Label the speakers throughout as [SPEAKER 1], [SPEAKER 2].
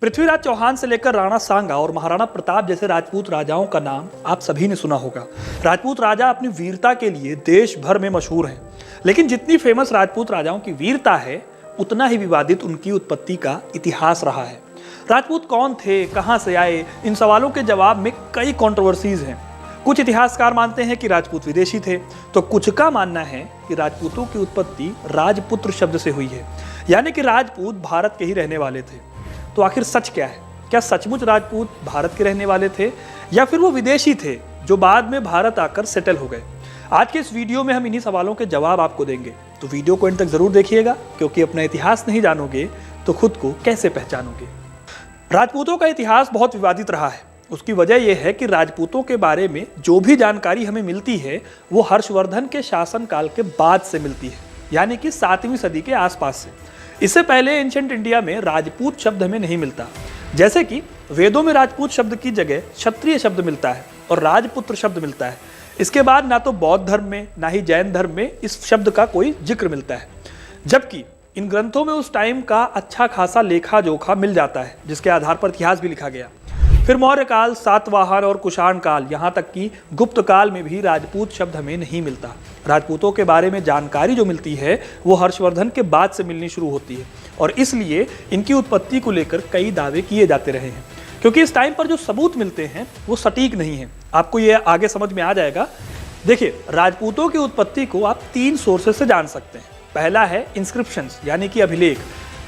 [SPEAKER 1] पृथ्वीराज चौहान से लेकर राणा सांगा और महाराणा प्रताप जैसे राजपूत राजाओं का नाम आप सभी ने सुना होगा। राजपूत राजा अपनी वीरता के लिए देश भर में मशहूर हैं। लेकिन जितनी फेमस राजपूत राजाओं की वीरता है, उतना ही विवादित उनकी उत्पत्ति का इतिहास रहा है। राजपूत कौन थे, कहां से आए, इन सवालों के जवाब में कई कंट्रोवर्सीज हैं। कुछ इतिहासकार मानते हैं कि राजपूत विदेशी थे, तो कुछ का मानना है कि राजपूतों की उत्पत्ति राजपुत्र शब्द से हुई है, यानी कि राजपूत भारत के ही रहने वाले थे। तो आखिर सच क्या है? क्या सचमुच राजपूत भारत के रहने वाले थे या फिर वो विदेशी थे जो बाद में भारत आकर सेटल हो गए? आज के इस वीडियो में हम इन्हीं सवालों के जवाब आपको देंगे, तो वीडियो को अंत तक जरूर देखिएगा, क्योंकि अपना इतिहास नहीं जानोगे तो खुद को कैसे पहचानोगे। राजपूतों का इतिहास बहुत विवादित रहा है। उसकी वजह यह है कि राजपूतों के बारे में जो भी जानकारी हमें मिलती है वो हर्षवर्धन के शासनकाल के बाद से मिलती है, यानी कि 7वीं सदी के आसपास से। इससे पहले एंशिएंट इंडिया में राजपूत शब्द हमें नहीं मिलता। जैसे कि वेदों में राजपूत शब्द की जगह क्षत्रिय शब्द मिलता है और राजपुत्र शब्द मिलता है। इसके बाद ना तो बौद्ध धर्म में ना ही जैन धर्म में इस शब्द का कोई जिक्र मिलता है, जबकि इन ग्रंथों में उस टाइम का अच्छा खासा लेखा जोखा मिल जाता है, जिसके आधार पर इतिहास भी लिखा गया। फिर मौर्य काल, सातवाहन और कुषाण काल, यहाँ तक कि गुप्त काल में भी राजपूत शब्द हमें नहीं मिलता। राजपूतों के बारे में जानकारी जो मिलती है वो हर्षवर्धन के बाद से मिलनी शुरू होती है, और इसलिए इनकी उत्पत्ति को लेकर कई दावे किए जाते रहे हैं। क्योंकि इस टाइम पर जो सबूत मिलते हैं वो सटीक नहीं है। आपको ये आगे समझ में आ जाएगा। देखिए, राजपूतों की उत्पत्ति को आप 3 सोर्सेस से जान सकते हैं। पहला है इंस्क्रिप्शंस, यानी कि अभिलेख,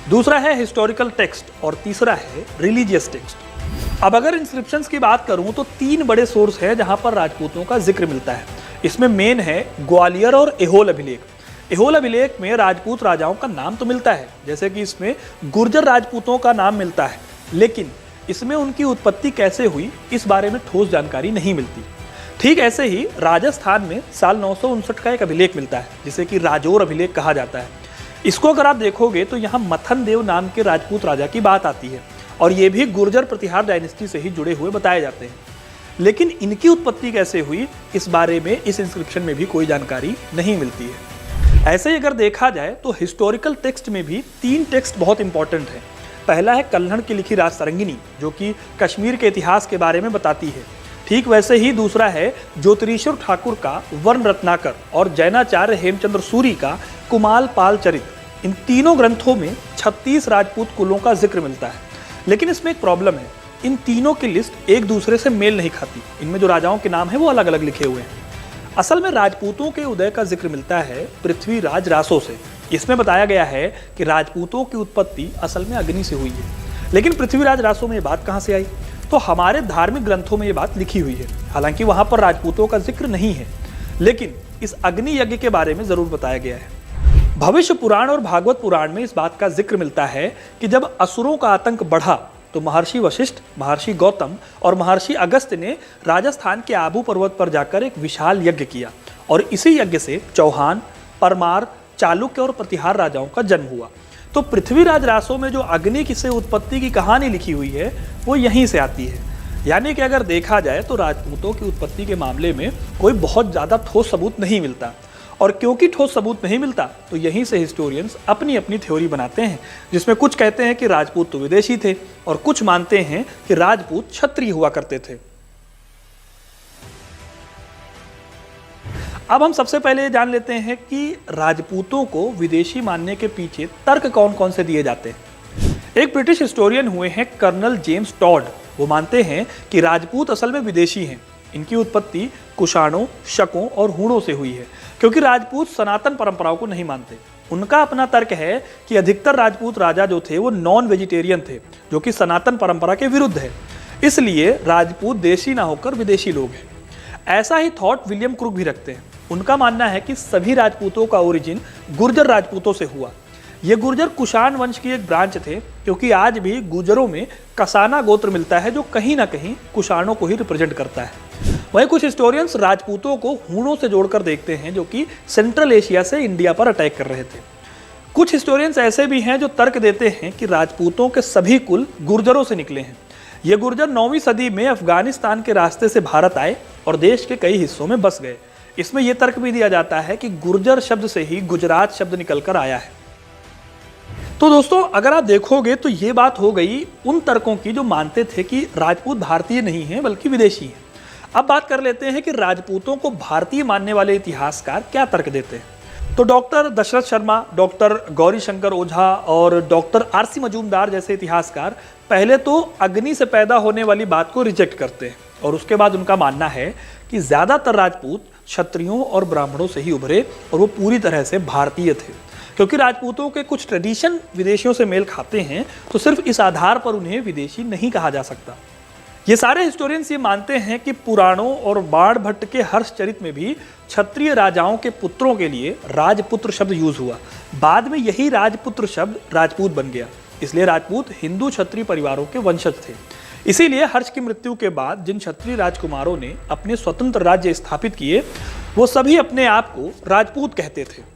[SPEAKER 1] दूसरा है हिस्टोरिकल टेक्स्ट और तीसरा है रिलीजियस टेक्स्ट। अब अगर इंस्क्रिप्शंस की बात करूं तो 3 बड़े सोर्स हैं जहां पर राजपूतों का जिक्र मिलता है। इसमें मेन है ग्वालियर और एहोल अभिलेख। एहोल अभिलेख में राजपूत राजाओं का नाम तो मिलता है, जैसे कि इसमें गुर्जर राजपूतों का नाम मिलता है, लेकिन इसमें उनकी उत्पत्ति कैसे हुई इस बारे में ठोस जानकारी नहीं मिलती। ठीक ऐसे ही राजस्थान में साल 959 का एक अभिलेख मिलता है, जिसे कि राजौर अभिलेख कहा जाता है। इसको अगर आप देखोगे तो यहाँ मथन देव नाम के राजपूत राजा की बात आती है, और ये भी गुर्जर प्रतिहार डायनेस्टी से ही जुड़े हुए बताए जाते हैं। लेकिन इनकी उत्पत्ति कैसे हुई इस बारे में इस इंस्क्रिप्शन में भी कोई जानकारी नहीं मिलती है। ऐसे ही अगर देखा जाए तो हिस्टोरिकल टेक्स्ट में भी 3 टेक्स्ट बहुत इंपॉर्टेंट हैं। पहला है कल्हड़ की लिखी राजतरंगिनी, जो कि कश्मीर के इतिहास के बारे में बताती है। ठीक वैसे ही दूसरा है ज्योतिरीश्वर ठाकुर का वर्ण रत्नाकर और जैनाचार्य हेमचंद्र सूरी का कुमाल पाल चरित। इन तीनों ग्रंथों में 36 राजपूत कुलों का जिक्र मिलता है। लेकिन इसमें एक प्रॉब्लम है, इन तीनों की लिस्ट एक दूसरे से मेल नहीं खाती। इनमें जो राजाओं के नाम है वो अलग अलग लिखे हुए हैं। असल में राजपूतों के उदय का जिक्र मिलता है पृथ्वीराज रासो से। इसमें बताया गया है कि राजपूतों की उत्पत्ति असल में अग्नि से हुई है। लेकिन पृथ्वीराज रासो में ये बात कहाँ से आई? तो हमारे धार्मिक ग्रंथों में ये बात लिखी हुई है। हालांकि वहां पर राजपूतों का जिक्र नहीं है, लेकिन इस अग्नि यज्ञ के बारे में जरूर बताया गया है। भविष्य पुराण और भागवत पुराण में इस बात का जिक्र मिलता है कि जब असुरों का आतंक बढ़ा तो महर्षि वशिष्ठ, महर्षि गौतम और महर्षि अगस्त्य ने राजस्थान के आबू पर्वत पर जाकर एक विशाल यज्ञ किया, और इसी यज्ञ से चौहान, परमार, चालुक्य और प्रतिहार राजाओं का जन्म हुआ। तो पृथ्वीराज रासो में जो अग्नि से उत्पत्ति की कहानी लिखी हुई है वो यहीं से आती है। यानी कि अगर देखा जाए तो राजपूतों की उत्पत्ति के मामले में कोई बहुत ज़्यादा ठोस सबूत नहीं मिलता, और क्योंकि ठोस सबूत नहीं मिलता तो यहीं से हिस्टोरियंस अपनी अपनी थ्योरी बनाते हैं, जिसमें कुछ कहते हैं कि राजपूत तो विदेशी थे और कुछ मानते हैं कि राजपूत क्षत्रिय हुआ करते थे। अब हम सबसे पहले ये जान लेते हैं कि राजपूतों को विदेशी मानने के पीछे तर्क कौन कौन से दिए जाते हैं। एक ब्रिटिश हिस्टोरियन हुए हैं कर्नल जेम्स टॉड। वो मानते हैं कि राजपूत असल में विदेशी हैं। इनकी उत्पत्ति कुषाणों, शकों और हूणों से हुई है, क्योंकि राजपूत सनातन परंपराओं को नहीं मानते। उनका अपना तर्क है कि अधिकतर राजपूत राजा जो थे वो नॉन वेजिटेरियन थे, जो कि सनातन परंपरा के विरुद्ध है। इसलिए राजपूत देशी ना होकर विदेशी लोग हैं। ऐसा ही थॉट विलियम क्रूक भी रखते हैं। उनका मानना है कि सभी राजपूतों का ओरिजिन गुर्जर राजपूतों से हुआ। ये गुर्जर कुषाण वंश की एक ब्रांच थे, क्योंकि आज भी गुर्जरों में कसाना गोत्र मिलता है, जो कहीं ना कहीं कुषाणों को ही रिप्रेजेंट करता है। वहीं कुछ हिस्टोरियंस राजपूतों को हूणों से जोड़कर देखते हैं, जो कि सेंट्रल एशिया से इंडिया पर अटैक कर रहे थे। कुछ हिस्टोरियंस ऐसे भी हैं जो तर्क देते हैं कि राजपूतों के सभी कुल गुर्जरों से निकले हैं। ये गुर्जर 9वीं सदी में अफगानिस्तान के रास्ते से भारत आए और देश के कई हिस्सों में बस गए। इसमें यह तर्क भी दिया जाता है कि गुर्जर शब्द से ही गुजरात शब्द निकलकर आया है। तो दोस्तों अगर आप देखोगे तो ये बात हो गई उन तर्कों की जो मानते थे कि राजपूत भारतीय नहीं हैं बल्कि विदेशी हैं। अब बात कर लेते हैं कि राजपूतों को भारतीय मानने वाले इतिहासकार क्या तर्क देते हैं। तो डॉक्टर दशरथ शर्मा, डॉक्टर गौरी शंकर ओझा और डॉक्टर आरसी मजूमदार जैसे इतिहासकार पहले तो अग्नि से पैदा होने वाली बात को रिजेक्ट करते हैं और उसके बाद उनका मानना है कि ज्यादातर राजपूत क्षत्रियों और ब्राह्मणों से ही उभरे और वो पूरी तरह से भारतीय थे। क्योंकि राजपूतों के कुछ ट्रेडिशन विदेशियों से मेल खाते हैं तो सिर्फ इस आधार पर उन्हें विदेशी नहीं कहा जा सकता। ये सारे हिस्टोरियंस ये मानते हैं कि पुराणों और बाण भट्ट के हर्षचरित में भी क्षत्रिय राजाओं के पुत्रों के लिए राजपुत्र शब्द यूज हुआ। बाद में यही राजपुत्र शब्द राजपूत बन गया। इसलिए राजपूत हिंदू क्षत्रिय परिवारों के वंशज थे। इसीलिए हर्ष की मृत्यु के बाद जिन क्षत्रिय राजकुमारों ने अपने स्वतंत्र राज्य स्थापित किए वो सभी अपने आप को राजपूत कहते थे।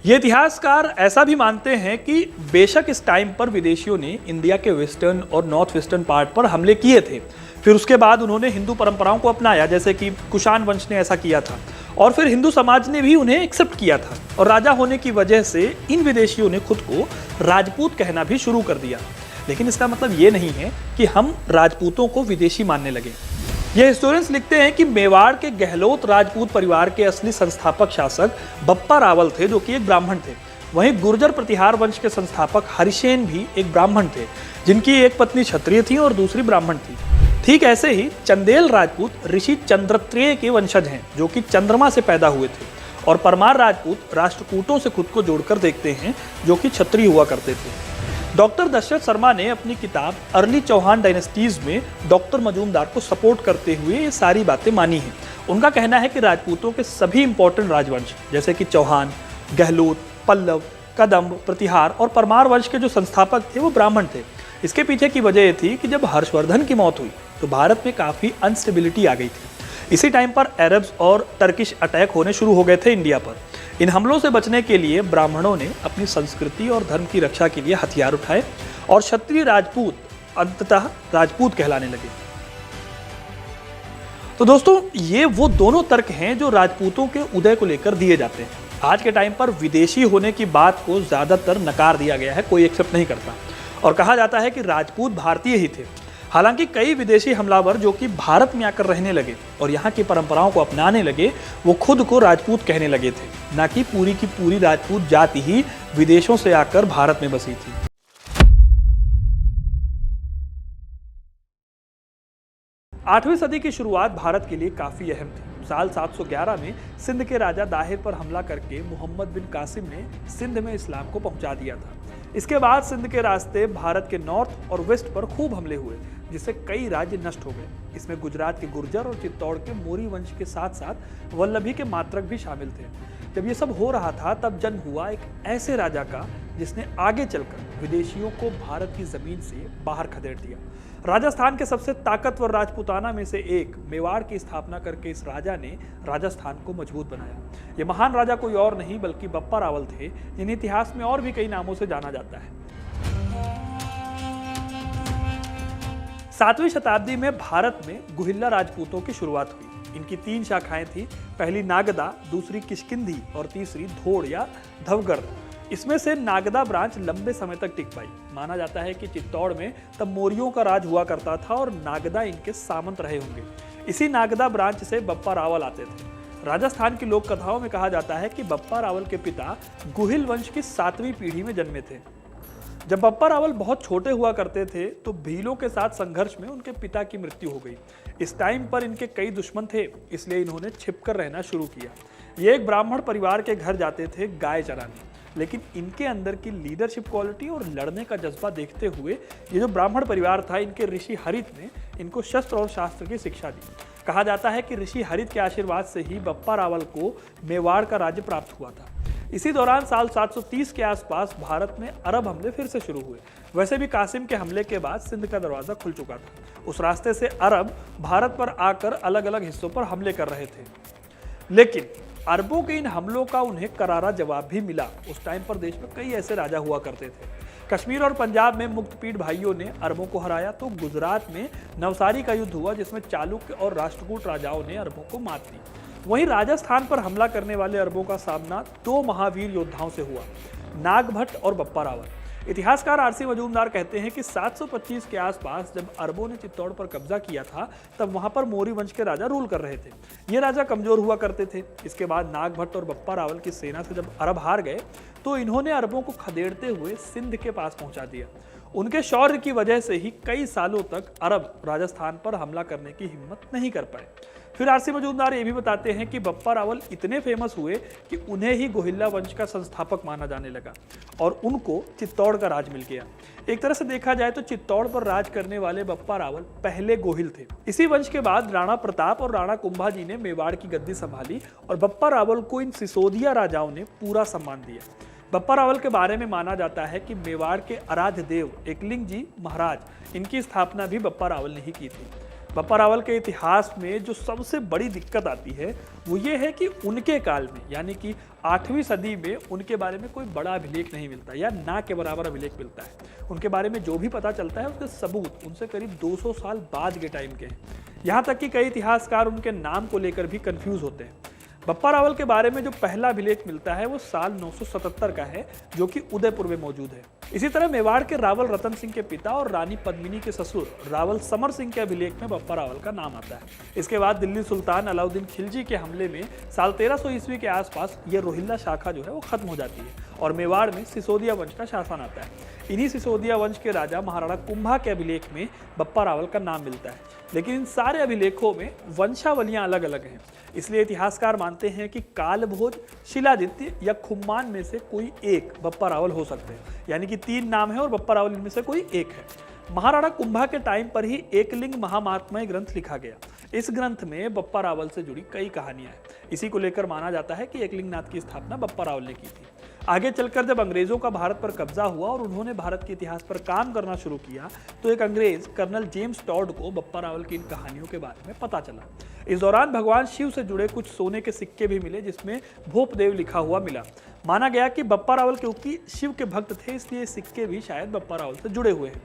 [SPEAKER 1] ये इतिहासकार ऐसा भी मानते हैं कि बेशक इस टाइम पर विदेशियों ने इंडिया के वेस्टर्न और नॉर्थ वेस्टर्न पार्ट पर हमले किए थे, फिर उसके बाद उन्होंने हिंदू परंपराओं को अपनाया, जैसे कि कुषाण वंश ने ऐसा किया था, और फिर हिंदू समाज ने भी उन्हें एक्सेप्ट किया था और राजा होने की वजह से इन विदेशियों ने खुद को राजपूत कहना भी शुरू कर दिया। लेकिन इसका मतलब ये नहीं है कि हम राजपूतों को विदेशी मानने लगे। ये हिस्टोरियंस लिखते हैं कि मेवाड़ के गहलोत राजपूत परिवार के असली संस्थापक शासक बप्पा रावल थे, जो कि एक ब्राह्मण थे। वहीं गुर्जर प्रतिहार वंश के संस्थापक हरिसेन भी एक ब्राह्मण थे, जिनकी एक पत्नी क्षत्रिय थी और दूसरी ब्राह्मण थी। ठीक ऐसे ही चंदेल राजपूत ऋषि चंद्रत्रेय के वंशज हैं, जो कि चंद्रमा से पैदा हुए थे, और परमार राजपूत राष्ट्रकूटों से खुद को जोड़कर देखते हैं, जो कि क्षत्रिय हुआ करते थे। डॉक्टर दशरथ शर्मा ने अपनी किताब अर्ली चौहान डायनेस्टीज में डॉक्टर मजूमदार को सपोर्ट करते हुए ये सारी बातें मानी हैं। उनका कहना है कि राजपूतों के सभी इंपॉर्टेंट राजवंश जैसे कि चौहान, गहलोत, पल्लव, कदम्ब, प्रतिहार और परमार वंश के जो संस्थापक थे वो ब्राह्मण थे। इसके पीछे की वजह ये थी कि जब हर्षवर्धन की मौत हुई तो भारत में काफ़ी अनस्टेबिलिटी आ गई थी। इसी टाइम पर अरब्स और टर्किश अटैक होने शुरू हो गए थे इंडिया पर। इन हमलों से बचने के लिए ब्राह्मणों ने अपनी संस्कृति और धर्म की रक्षा के लिए हथियार उठाए और क्षत्रिय राजपूत अंततः राजपूत कहलाने लगे। तो दोस्तों ये वो दोनों तर्क हैं जो राजपूतों के उदय को लेकर दिए जाते हैं। आज के टाइम पर विदेशी होने की बात को ज्यादातर नकार दिया गया है, कोई एक्सेप्ट नहीं करता और कहा जाता है कि राजपूत भारतीय ही थे। हालांकि कई विदेशी हमलावर जो कि भारत में आकर रहने लगे और यहाँ की परंपराओं को अपनाने लगे, वो खुद को राजपूत कहने लगे थे, ना कि पूरी की पूरी राजपूत जाति ही विदेशों से आकर भारत में बसी थी। 8वीं सदी की शुरुआत भारत के लिए काफी अहम थी। साल 711 में सिंध के राजा दाहिर पर हमला करके मोहम्मद बिन कासिम ने सिंध में इस्लाम को पहुंचा दिया था। इसके बाद सिंध के रास्ते भारत के नॉर्थ और वेस्ट पर खूब हमले हुए, जिससे कई राज्य नष्ट हो गए। इसमें गुजरात के गुर्जर और चित्तौड़ के मोरी वंश के साथ साथ वल्लभी के मात्रक भी शामिल थे। जब ये सब हो रहा था तब जन्म हुआ एक ऐसे राजा का जिसने आगे चलकर विदेशियों को भारत की जमीन से बाहर खदेड़ दिया। राजस्थान के सबसे ताकतवर राजपूताना में से एक मेवाड़ की स्थापना करके इस राजा ने राजस्थान को मजबूत बनाया। ये महान राजा कोई और नहीं बल्कि बप्पा रावल थे, जिन्हें इतिहास में और भी कई नामों से जाना जाता है। 7वीं शताब्दी में भारत में गुहिल्ला राजपूतों की शुरुआत हुई। इनकी 3 शाखाएं थी, पहली नागदा, दूसरी किष्किंधी और तीसरी धोड़ या धवगढ़। इसमें से नागदा ब्रांच लंबे समय तक टिक पाई। माना जाता है कि चित्तौड़ में तब मौर्यों का राज हुआ करता था और नागदा इनके सामंत रहे होंगे। इसी नागदा ब्रांच से बप्पा रावल आते थे। राजस्थान की लोक कथाओं में कहा जाता है कि बप्पा रावल के पिता गुहिल वंश की 7वीं पीढ़ी में जन्मे थे। जब बप्पा रावल बहुत छोटे हुआ करते थे तो भीलों के साथ संघर्ष में उनके पिता की मृत्यु हो गई। इस टाइम पर इनके कई दुश्मन थे, इसलिए इन्होंने छिपकर रहना शुरू किया। ये एक ब्राह्मण परिवार के घर जाते थे गाय चराने, लेकिन इनके अंदर की लीडरशिप क्वालिटी और लड़ने का जज्बा देखते हुए ये जो ब्राह्मण परिवार था, इनके ऋषि हरित ने इनको शस्त्र और शास्त्र की शिक्षा दी। कहा जाता है कि ऋषि हरित के आशीर्वाद से ही बप्पा रावल को मेवाड़ का राज्य प्राप्त हुआ था। इसी दौरान साल 730 के आसपास भारत में अरब हमले फिर से शुरू हुए। वैसे भी कासिम के हमले के बाद सिंध का दरवाजा खुल चुका था। उस रास्ते से अरब भारत पर आकर अलग अलग हिस्सों पर हमले कर रहे थे, लेकिन अरबों के इन हमलों का उन्हें करारा जवाब भी मिला। उस टाइम पर देश में कई ऐसे राजा हुआ करते थे। कश्मीर और पंजाब में मुक्तपीड़ भाइयों ने अरबों को हराया, तो गुजरात में नवसारी का युद्ध हुआ जिसमें चालुक्य और राष्ट्रकूट राजाओं ने अरबों को मात दी। वहीं राजस्थान पर हमला करने वाले अरबों का सामना 2 महावीर योद्धाओं से हुआ, नागभट्ट और बप्पा रावल। इतिहासकार आरसी मजूमदार कहते हैं कि 725 के आसपास जब अरबों ने चित्तौड़ पर कब्जा किया था, तब वहां पर मौर्य वंश के राजा रूल कर रहे थे। ये राजा कमजोर हुआ करते थे। इसके बाद नागभट्ट और बप्पा रावल की सेना से जब अरब हार गए, तो इन्होंने अरबों को खदेड़ते हुए सिंध के पास पहुंचा दिया। उनके शौर्य की वजह से ही कई सालों तक अरब राजस्थान पर हमला करने की हिम्मत नहीं कर पाए। फिर आरसी मजूमदार ये भी बताते हैं कि बप्पा रावल इतने फेमस हुए कि उन्हें ही गोहिल्ला वंश का संस्थापक माना जाने लगा और उनको चित्तौड़ का राज मिल गया। एक तरह से देखा जाए तो चित्तौड़ पर राज करने वाले बप्पा रावल पहले गोहिल थे। इसी वंश के बाद राणा प्रताप और राणा कुंभा जी ने मेवाड़ की गद्दी संभाली और बप्पा रावल को इन सिसोदिया राजाओं ने पूरा सम्मान दिया। बप्पा रावल के बारे में माना जाता है कि मेवाड़ के आराध्य देव एकलिंग जी महाराज, इनकी स्थापना भी बप्पा रावल ने ही की थी। बप्पा रावल के इतिहास में जो सबसे बड़ी दिक्कत आती है वो ये है कि उनके काल में, यानी कि 8वीं सदी में, उनके बारे में कोई बड़ा अभिलेख नहीं मिलता या ना के बराबर अभिलेख मिलता है। उनके बारे में जो भी पता चलता है उसके सबूत उनसे करीब 200 साल बाद के टाइम के हैं। यहाँ तक कि कई इतिहासकार उनके नाम को लेकर भी कंफ्यूज होते हैं। बप्पा रावल के बारे में जो पहला अभिलेख मिलता है वो साल 977 का है, जो कि उदयपुर में मौजूद है। इसी तरह मेवाड़ के रावल रतन सिंह के पिता और रानी पद्मिनी के ससुर रावल समर सिंह के अभिलेख में बप्पा रावल का नाम आता है। इसके बाद दिल्ली सुल्तान अलाउद्दीन खिलजी के हमले में साल 1300 ईस्वी के आसपास ये रोहिल्ला शाखा जो है वो खत्म हो जाती है और मेवाड़ में सिसोदिया वंश का शासन आता है। इन्हीं सिसोदिया वंश के राजा महाराणा कुंभा के अभिलेख में बप्पा रावल का नाम मिलता है, लेकिन इन सारे अभिलेखों में वंशावलियां अलग अलग हैं। इसलिए इतिहासकार मानते हैं कि कालभोज, शिलादित्य या खुम्मान में से कोई एक बप्पा रावल हो सकते हैं, यानी कि 3 नाम है और बप्पा रावल इनमें से कोई एक है। महाराणा कुंभा के टाइम पर ही एकलिंग महामात्मय ग्रंथ लिखा गया। इस ग्रंथ में बप्पा रावल से जुड़ी कई कहानियां हैं। इसी को लेकर माना जाता है कि एकलिंग नाथ की स्थापना बप्पा रावल ने की थी। आगे चलकर जब अंग्रेजों का भारत पर कब्जा हुआ और उन्होंने भारत के इतिहास पर काम करना शुरू किया, तो एक अंग्रेज कर्नल जेम्स टॉड को बप्पा रावल की इन कहानियों के बारे में पता चला। इस दौरान भगवान शिव से जुड़े कुछ सोने के सिक्के भी मिले, जिसमें भोपदेव लिखा हुआ मिला। माना गया कि बप्पा रावल क्योंकि शिव के भक्त थे, इसलिए सिक्के भी शायद बप्पा रावल से जुड़े हुए हैं।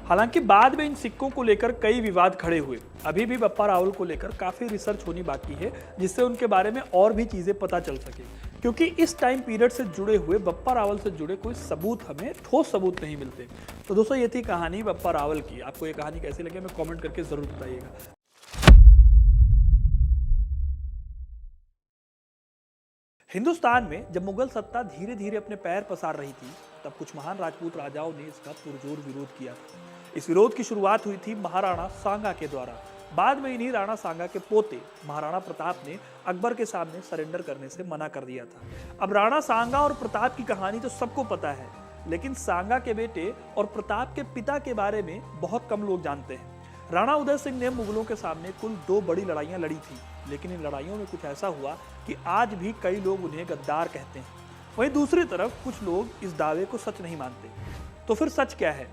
[SPEAKER 1] हालांकि बाद में इन सिक्कों को लेकर कई विवाद खड़े हुए। अभी भी बप्पा रावल को लेकर काफी रिसर्च होनी बाकी है, जिससे उनके बारे में और भी चीजें पता चल सके, क्योंकि इस टाइम पीरियड से जुड़े हुए बप्पा रावल से जुड़े कोई सबूत, हमें ठोस सबूत नहीं मिलते। तो दोस्तों, ये थी कहानी बप्पा रावल की। आपको ये कहानी कैसी लगी हमें कमेंट करके जरूर बताइएगा। हिंदुस्तान में जब मुगल सत्ता धीरे धीरे अपने पैर पसार रही थी, तब कुछ महान राजपूत राजाओं ने इसका पुरजोर विरोध किया। इस विरोध की शुरुआत हुई थी महाराणा सांगा के द्वारा। बाद में इन्हीं राणा सांगा के पोते महाराणा प्रताप ने अकबर के सामने सरेंडर करने से मना कर दिया था। अब राणा सांगा और प्रताप की कहानी तो सबको पता है, लेकिन सांगा के बेटे और प्रताप के पिता के बारे में बहुत कम लोग जानते हैं। राणा उदय सिंह ने मुगलों के सामने कुल 2 बड़ी लड़ाइयां लड़ी थी, लेकिन इन लड़ाइयों में कुछ ऐसा हुआ कि आज भी कई लोग उन्हें गद्दार कहते हैं। वहीं दूसरी तरफ कुछ लोग इस दावे को सच नहीं मानते। तो फिर सच क्या है?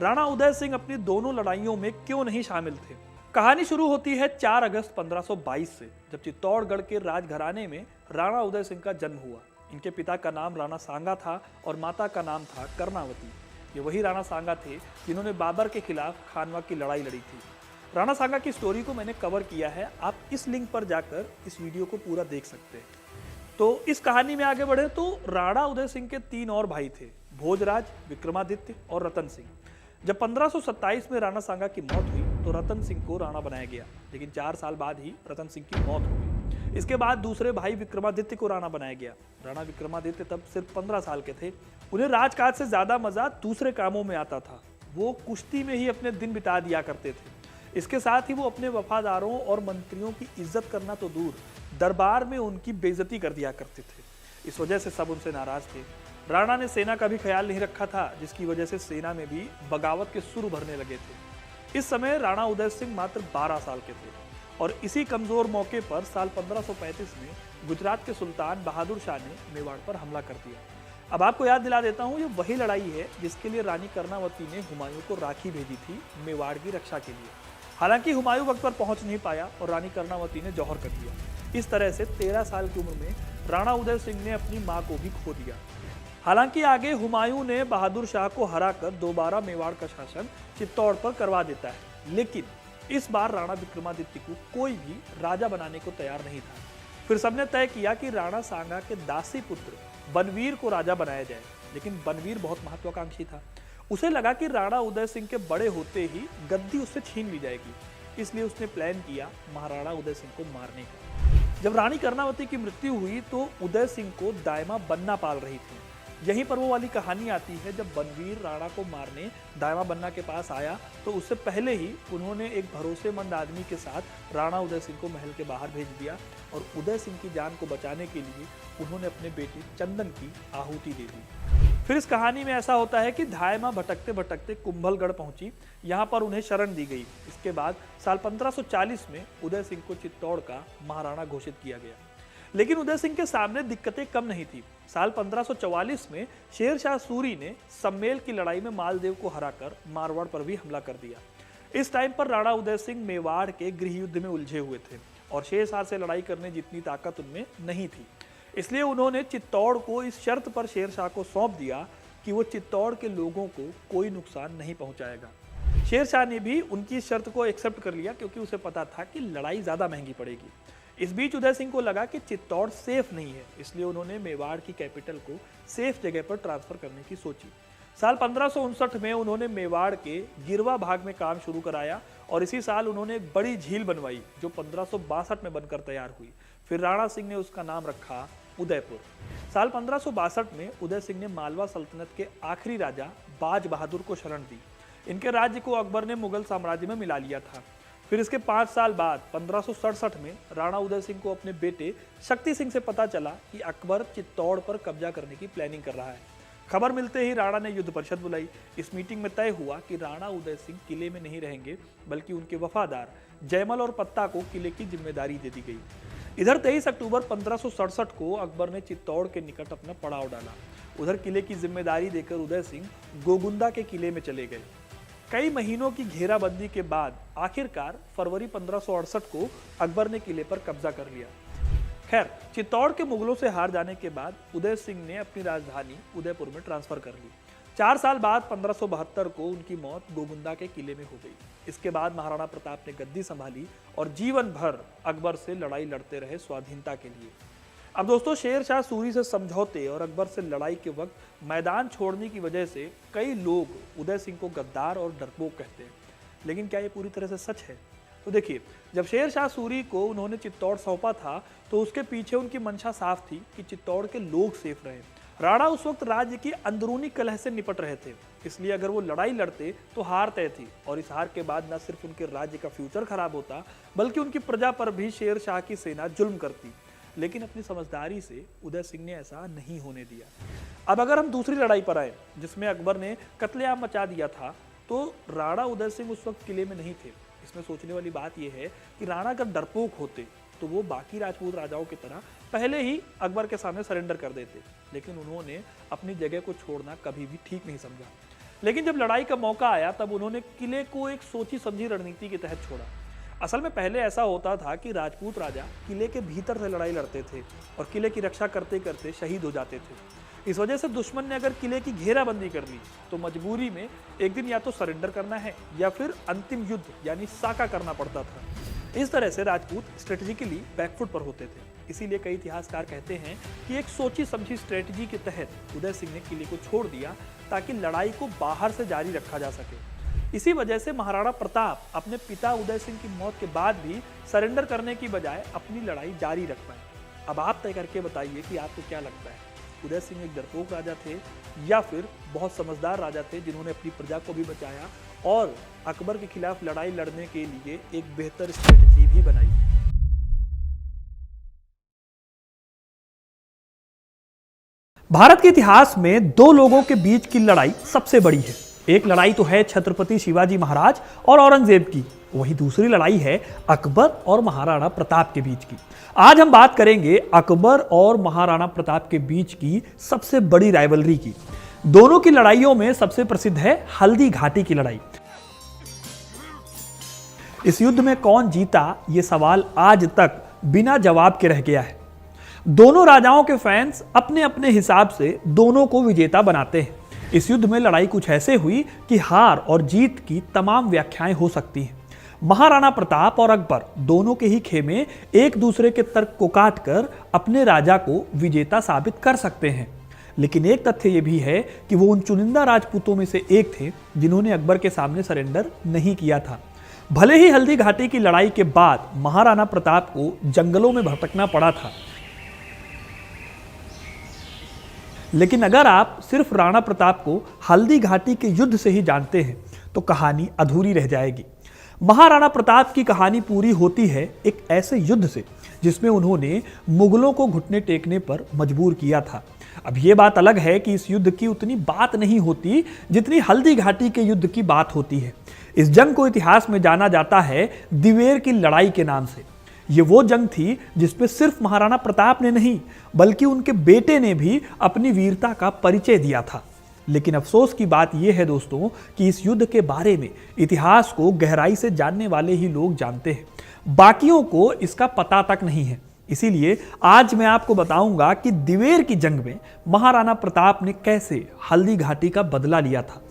[SPEAKER 1] राणा उदय सिंह अपनी दोनों लड़ाइयों में क्यों नहीं शामिल थे? कहानी शुरू होती है 4 अगस्त 1522 से, जब चित्तौड़गढ़ के राजघराने में राणा उदय सिंह का जन्म हुआ। इनके पिता का नाम राणा सांगा था और माता का नाम था कर्णावती। ये वही राणा सांगा थे जिन्होंने बाबर के खिलाफ खानवा की लड़ाई लड़ी थी। राणा सांगा की स्टोरी को मैंने कवर किया है, आप इस लिंक पर जाकर इस वीडियो को पूरा देख सकते हैं। तो इस कहानी में आगे बढ़े तो राणा उदय सिंह के 3 और भाई थे, भोजराज, विक्रमादित्य और रतन सिंह। जब 1527 में राणा सांगा की मौत हुई तो रतन सिंह को राणा बनाया गया, लेकिन 4 साल बाद ही रतन सिंह की मौत हो गई। इसके बाद दूसरे भाई विक्रमादित्य को राणा बनाया गया। राणा विक्रमादित्य तब सिर्फ 15 साल के थे। उन्हें राजकाज से ज्यादा मजा दूसरे कामों में आता था। वो कुश्ती में ही अपने दिन बिता दिया करते थे। इसके साथ ही वो अपने वफादारों और मंत्रियों की इज्जत करना तो दूर, दरबार में उनकी बेइज्जती कर दिया करते थे। इस वजह से सब उनसे नाराज थे। राणा ने सेना का भी ख्याल नहीं रखा था, जिसकी वजह से सेना में भी बगावत के सुर भरने लगे थे। इस समय राणा उदय सिंह मात्र 12 साल के थे और इसी कमजोर मौके पर साल 1535 में गुजरात के सुल्तान बहादुर शाह ने मेवाड़ पर हमला कर दिया। अब आपको याद दिला देता हूँ, ये वही लड़ाई है जिसके लिए रानी कर्णावती ने हुमायूं को राखी भेजी थी मेवाड़ की रक्षा के लिए। हालांकि हुमायूं वक्त पर पहुंच नहीं पाया और रानी कर्णावती ने जौहर कर दिया। इस तरह से 13 साल की उम्र में राणा उदय सिंह ने अपनी मां को भी खो दिया। हालांकि आगे हुमायूं ने बहादुर शाह को हराकर दोबारा मेवाड़ का शासन चित्तौड़ पर करवा देता है, लेकिन इस बार राणा विक्रमादित्य को कोई भी राजा बनाने को तैयार नहीं था। फिर सबने तय किया कि राणा सांगा के दासी पुत्र बनवीर को राजा बनाया जाए, लेकिन बनवीर बहुत महत्वाकांक्षी था। उसे लगा कि राणा उदय सिंह के बड़े होते ही गद्दी उससे छीन ली जाएगी, इसलिए उसने प्लान किया महाराणा उदय सिंह को मारने का। जब रानी कर्णावती की मृत्यु हुई तो उदय सिंह को दायमा बन्ना पाल रही थी। यहीं पर वो वाली कहानी आती है, जब बनवीर राणा को मारने दायमा बन्ना के पास आया तो उससे पहले ही उन्होंने एक भरोसेमंद आदमी के साथ राणा उदय सिंह को महल के बाहर भेज दिया और उदय सिंह की जान को बचाने के लिए उन्होंने अपने बेटे चंदन की आहुति दे दी। फिर इस कहानी में ऐसा होता है कि दायमा भटकते भटकते कुंभलगढ़ पहुंची, यहाँ पर उन्हें शरण दी गई। इसके बाद साल 1540 में उदय सिंह को चित्तौड़ का महाराणा घोषित किया गया। लेकिन उदय सिंह के सामने दिक्कतें कम नहीं थी। साल 1544 में शेर शाह सूरी ने सम्मेल की लड़ाई में मालदेव को हराकर मारवाड़ पर भी हमला कर दिया। इस टाइम पर राणा उदय सिंह मेवाड़ के गृह युद्ध में उलझे हुए थे और शेर शाह से लड़ाई करने जितनी ताकत उनमें नहीं थी। इसलिए उन्होंने चित्तौड़ को इस शर्त पर शेर शाह को सौंप दिया कि वो चित्तौड़ के लोगों को कोई नुकसान नहीं पहुंचाएगा। शेर शाह ने भी उनकी इस शर्त को एक्सेप्ट कर लिया, क्योंकि उसे पता था कि लड़ाई ज्यादा महंगी पड़ेगी। इस बीच उदय सिंह को लगा कि चित्तौड़ सेफ नहीं है, इसलिए उन्होंने मेवाड़ की कैपिटल को सेफ जगह पर ट्रांसफर करने की सोची। साल 1559 में उन्होंने मेवाड़ के गिरवा भाग में काम शुरू कराया और इसी साल उन्होंने एक बड़ी झील बनवाई जो 1562 में बनकर तैयार हुई। फिर राणा सिंह ने उसका नाम रखा उदयपुर। साल 1562 में उदय सिंह ने मालवा सल्तनत के आखिरी राजा बाज बहादुर को शरण दी। इनके राज्य को अकबर ने मुगल साम्राज्य में मिला लिया था। फिर इसके 5 साल बाद 1567 में राणा उदय सिंह को अपने बेटे शक्ति सिंह से पता चला कि अकबर चित्तौड़ पर कब्जा करने की प्लानिंग कर रहा है। खबर मिलते ही राणा ने युद्ध परिषद बुलाई। इस मीटिंग में तय हुआ कि राणा उदय सिंह किले में नहीं रहेंगे, बल्कि उनके वफादार जयमल और पत्ता को किले की जिम्मेदारी दे दी गई। इधर 23 अक्टूबर 1567 को अकबर ने चित्तौड़ के निकट अपना पड़ाव डाला। उधर किले की जिम्मेदारी देकर उदय सिंह गोगुंदा के किले में चले गए। कई महीनों की घेराबंदी के बाद आखिरकार फरवरी 1568 को अकबर ने किले पर कब्जा कर लिया। खैर, चित्तौड़ के मुगलों से हार जाने के बाद उदय सिंह ने अपनी राजधानी उदयपुर में ट्रांसफर कर ली। 4 साल बाद 1572 को उनकी मौत गोगुंदा के किले में हो गई। इसके बाद महाराणा प्रताप ने गद्दी संभाली और जीवन भर अकबर से लड़ाई लड़ते रहे स्वाधीनता के लिए। अब दोस्तों, शेर शाह सूरी से समझौते और अकबर से लड़ाई के वक्त मैदान छोड़ने की वजह से कई लोग उदय सिंह को गद्दार और डरपोक कहते हैं। लेकिन क्या ये पूरी तरह से सच है? तो देखिए, जब शेर शाह सूरी को उन्होंने चित्तौड़ सौंपा था तो उसके पीछे उनकी मंशा साफ थी कि चित्तौड़ के लोग सेफ रहे। राणा उस वक्त राज्य की अंदरूनी कलह से निपट रहे थे, इसलिए अगर वो लड़ाई लड़ते तो हार तय थी और इस हार के बाद न सिर्फ उनके राज्य का फ्यूचर खराब होता, बल्कि उनकी प्रजा पर भी शेर शाह की सेना जुल्म करती। लेकिन अपनी समझदारी से उदय सिंह ने ऐसा नहीं होने दिया। अब अगर हम दूसरी लड़ाई पर आए, जिसमें अकबर ने कत्लेआम मचा दिया था, तो राणा उदय सिंह उस वक्त किले में नहीं थे। इसमें सोचने वाली बात यह है कि राणा अगर डरपोक होते तो वो बाकी राजपूत राजाओं की तरह पहले ही अकबर के सामने सरेंडर कर देते, लेकिन उन्होंने अपनी जगह को छोड़ना कभी भी ठीक नहीं समझा। लेकिन जब लड़ाई का मौका आया तब उन्होंने किले को एक सोची समझी रणनीति के तहत छोड़ा। असल में पहले ऐसा होता था कि राजपूत राजा किले के भीतर से लड़ाई लड़ते थे और किले की रक्षा करते करते शहीद हो जाते थे। इस वजह से दुश्मन ने अगर किले की घेराबंदी कर ली तो मजबूरी में एक दिन या तो सरेंडर करना है या फिर अंतिम युद्ध यानी साका करना पड़ता था। इस तरह से राजपूत स्ट्रेटेजिकली बैकफुट पर होते थे। इसीलिए कई इतिहासकार कहते हैं कि एक सोची समझी स्ट्रेटेजी के तहत उदय सिंह ने किले को छोड़ दिया ताकि लड़ाई को बाहर से जारी रखा जा सके। इसी वजह से महाराणा प्रताप अपने पिता उदय सिंह की मौत के बाद भी सरेंडर करने की बजाय अपनी लड़ाई जारी रख पाए। अब आप तय करके बताइए कि आपको क्या लगता है, उदय सिंह एक डरपोक राजा थे या फिर बहुत समझदार राजा थे जिन्होंने अपनी प्रजा को भी बचाया और अकबर के खिलाफ लड़ाई लड़ने के लिए एक बेहतर स्ट्रेटेजी भी बनाई। भारत के इतिहास में 2 लोगों के बीच की लड़ाई सबसे बड़ी है। एक लड़ाई तो है छत्रपति शिवाजी महाराज और औरंगजेब की, वही दूसरी लड़ाई है अकबर और महाराणा प्रताप के बीच की। आज हम बात करेंगे अकबर और महाराणा प्रताप के बीच की सबसे बड़ी राइवलरी की। दोनों की लड़ाइयों में सबसे प्रसिद्ध है हल्दी घाटी की लड़ाई। इस युद्ध में कौन जीता, यह सवाल आज तक बिना जवाब के रह गया है। दोनों राजाओं के फैंस अपने अपने हिसाब से दोनों को विजेता बनाते हैं। इस युद्ध में लड़ाई कुछ ऐसे हुई कि हार और जीत की तमाम व्याख्याएं हो सकती हैं। महाराणा प्रताप और अकबर दोनों के ही खेमे एक दूसरे के तर्क को काटकर अपने राजा को विजेता साबित कर सकते हैं। लेकिन एक तथ्य यह भी है कि वो उन चुनिंदा राजपूतों में से एक थे जिन्होंने अकबर के सामने सरेंडर नहीं किया था। भले ही हल्दी घाटी की लड़ाई के बाद महाराणा प्रताप को जंगलों में भटकना पड़ा था, लेकिन अगर आप सिर्फ राणा प्रताप को हल्दी घाटी के युद्ध से ही जानते हैं तो कहानी अधूरी रह जाएगी। महाराणा प्रताप की कहानी पूरी होती है एक ऐसे युद्ध से जिसमें उन्होंने मुगलों को घुटने टेकने पर मजबूर किया था। अब यह बात अलग है कि इस युद्ध की उतनी बात नहीं होती जितनी हल्दी घाटी के युद्ध की बात होती है। इस जंग को इतिहास में जाना जाता है दिवेर की लड़ाई के नाम से। ये वो जंग थी जिसमें सिर्फ महाराणा प्रताप ने नहीं बल्कि उनके बेटे ने भी अपनी वीरता का परिचय दिया था। लेकिन अफसोस की बात यह है दोस्तों कि इस युद्ध के बारे में इतिहास को गहराई से जानने वाले ही लोग जानते हैं, बाकियों को इसका पता तक नहीं है। इसीलिए आज मैं आपको बताऊंगा कि दिवेर की जंग में महाराणा प्रताप ने कैसे हल्दी घाटी का बदला लिया था।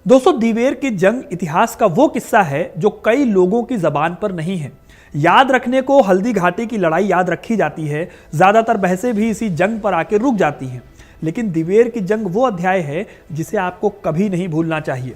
[SPEAKER 1] दोस्तों, दिवेर की जंग इतिहास का वो किस्सा है जो कई लोगों की जबान पर नहीं है। याद रखने को हल्दी घाटी की लड़ाई याद रखी जाती है, ज्यादातर बहसें भी इसी जंग पर आके रुक जाती हैं, लेकिन दिवेर की जंग वो अध्याय है जिसे आपको कभी नहीं भूलना चाहिए।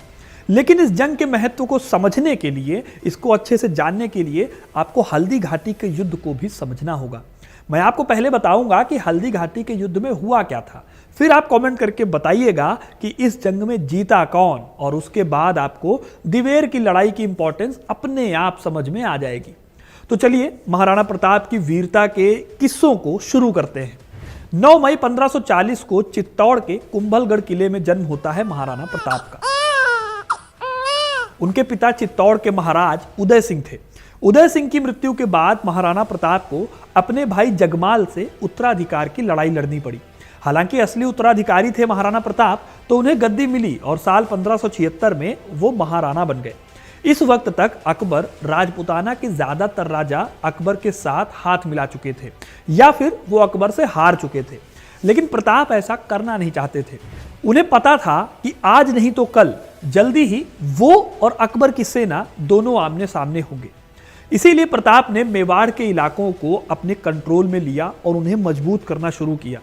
[SPEAKER 1] लेकिन इस जंग के महत्व को समझने के लिए, इसको अच्छे से जानने के लिए आपको हल्दी घाटी के युद्ध को भी समझना होगा। मैं आपको पहले बताऊंगा कि हल्दी घाटी के युद्ध में हुआ क्या था, फिर आप कमेंट करके बताइएगा कि इस जंग में जीता कौन, और उसके बाद आपको दिवेर की लड़ाई की इंपॉर्टेंस अपने आप समझ में आ जाएगी। तो चलिए महाराणा प्रताप की वीरता के किस्सों को शुरू करते हैं। 9 मई 1540 को चित्तौड़ के कुंभलगढ़ किले में जन्म होता है महाराणा प्रताप का। उनके पिता चित्तौड़ के महाराज उदय सिंह थे। उदय सिंह की मृत्यु के बाद महाराणा प्रताप को अपने भाई जगमाल से उत्तराधिकार की लड़ाई लड़नी पड़ी। हालांकि असली उत्तराधिकारी थे महाराणा प्रताप, तो उन्हें गद्दी मिली और साल 1576 में वो महाराणा बन गए। इस वक्त तक अकबर राजपूताना के ज्यादातर राजा अकबर के साथ हाथ मिला चुके थे या फिर वो अकबर से हार चुके थे, लेकिन प्रताप ऐसा करना नहीं चाहते थे। उन्हें पता था कि आज नहीं तो कल जल्दी ही वो और अकबर की सेना दोनों आमने सामने होंगे। इसीलिए प्रताप ने मेवाड़ के इलाकों को अपने कंट्रोल में लिया और उन्हें मजबूत करना शुरू किया।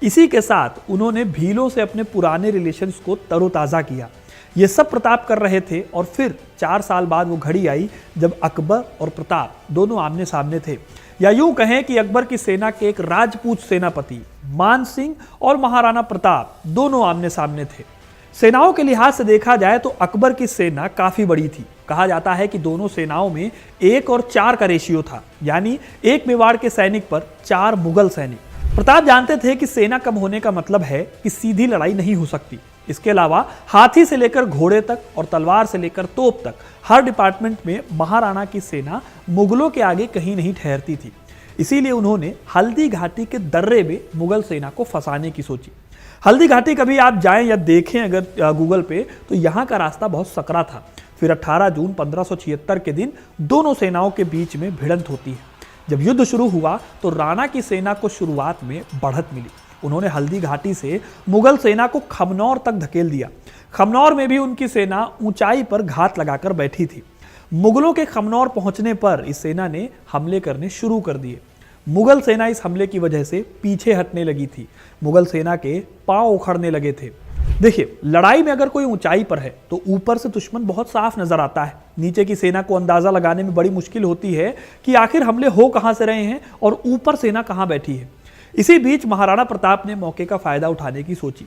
[SPEAKER 1] इसी के साथ उन्होंने भीलों से अपने पुराने रिलेशंस को तरोताज़ा किया। ये सब प्रताप कर रहे थे और फिर 4 साल बाद वो घड़ी आई जब अकबर और प्रताप दोनों आमने सामने थे, या यूं कहें कि अकबर की सेना के एक राजपूत सेनापति मान सिंह और महाराणा प्रताप दोनों आमने सामने थे। सेनाओं के लिहाज से देखा जाए तो अकबर की सेना काफी बड़ी थी। कहा जाता है कि दोनों सेनाओं में 1 और 4 का रेशियो था, यानी एक मेवाड़ के सैनिक पर 4 मुगल सैनिक। प्रताप जानते थे कि सेना कम होने का मतलब है कि सीधी लड़ाई नहीं हो सकती। इसके अलावा हाथी से लेकर घोड़े तक और तलवार से लेकर तोप तक हर डिपार्टमेंट में महाराणा की सेना मुगलों के आगे कहीं नहीं ठहरती थी। इसीलिए उन्होंने हल्दी घाटी के दर्रे में मुगल सेना को फंसाने की सोची। हल्दी घाटी कभी आप जाएं या देखें अगर गूगल पे, तो यहाँ का रास्ता बहुत सकरा था। फिर 18 जून 1576 के दिन दोनों सेनाओं के बीच में भिड़ंत होती है। जब युद्ध शुरू हुआ तो राणा की सेना को शुरुआत में बढ़त मिली। उन्होंने हल्दी घाटी से मुगल सेना को खमनौर तक धकेल दिया। खमनौर में भी उनकी सेना ऊंचाई पर घात लगाकर बैठी थी। मुगलों के खमनौर पहुंचने पर इस सेना ने हमले करने शुरू कर दिए। मुगल सेना इस हमले की वजह से पीछे हटने लगी थी। मुगल सेना के पांव उखड़ने लगे थे। देखिए, लड़ाई में अगर कोई ऊंचाई पर है तो ऊपर से दुश्मन बहुत साफ नजर आता है। नीचे की सेना को अंदाजा लगाने में बड़ी मुश्किल होती है कि आखिर हमले हो कहां से रहे हैं और ऊपर सेना कहां बैठी है। इसी बीच महाराणा प्रताप ने मौके का फायदा उठाने की सोची।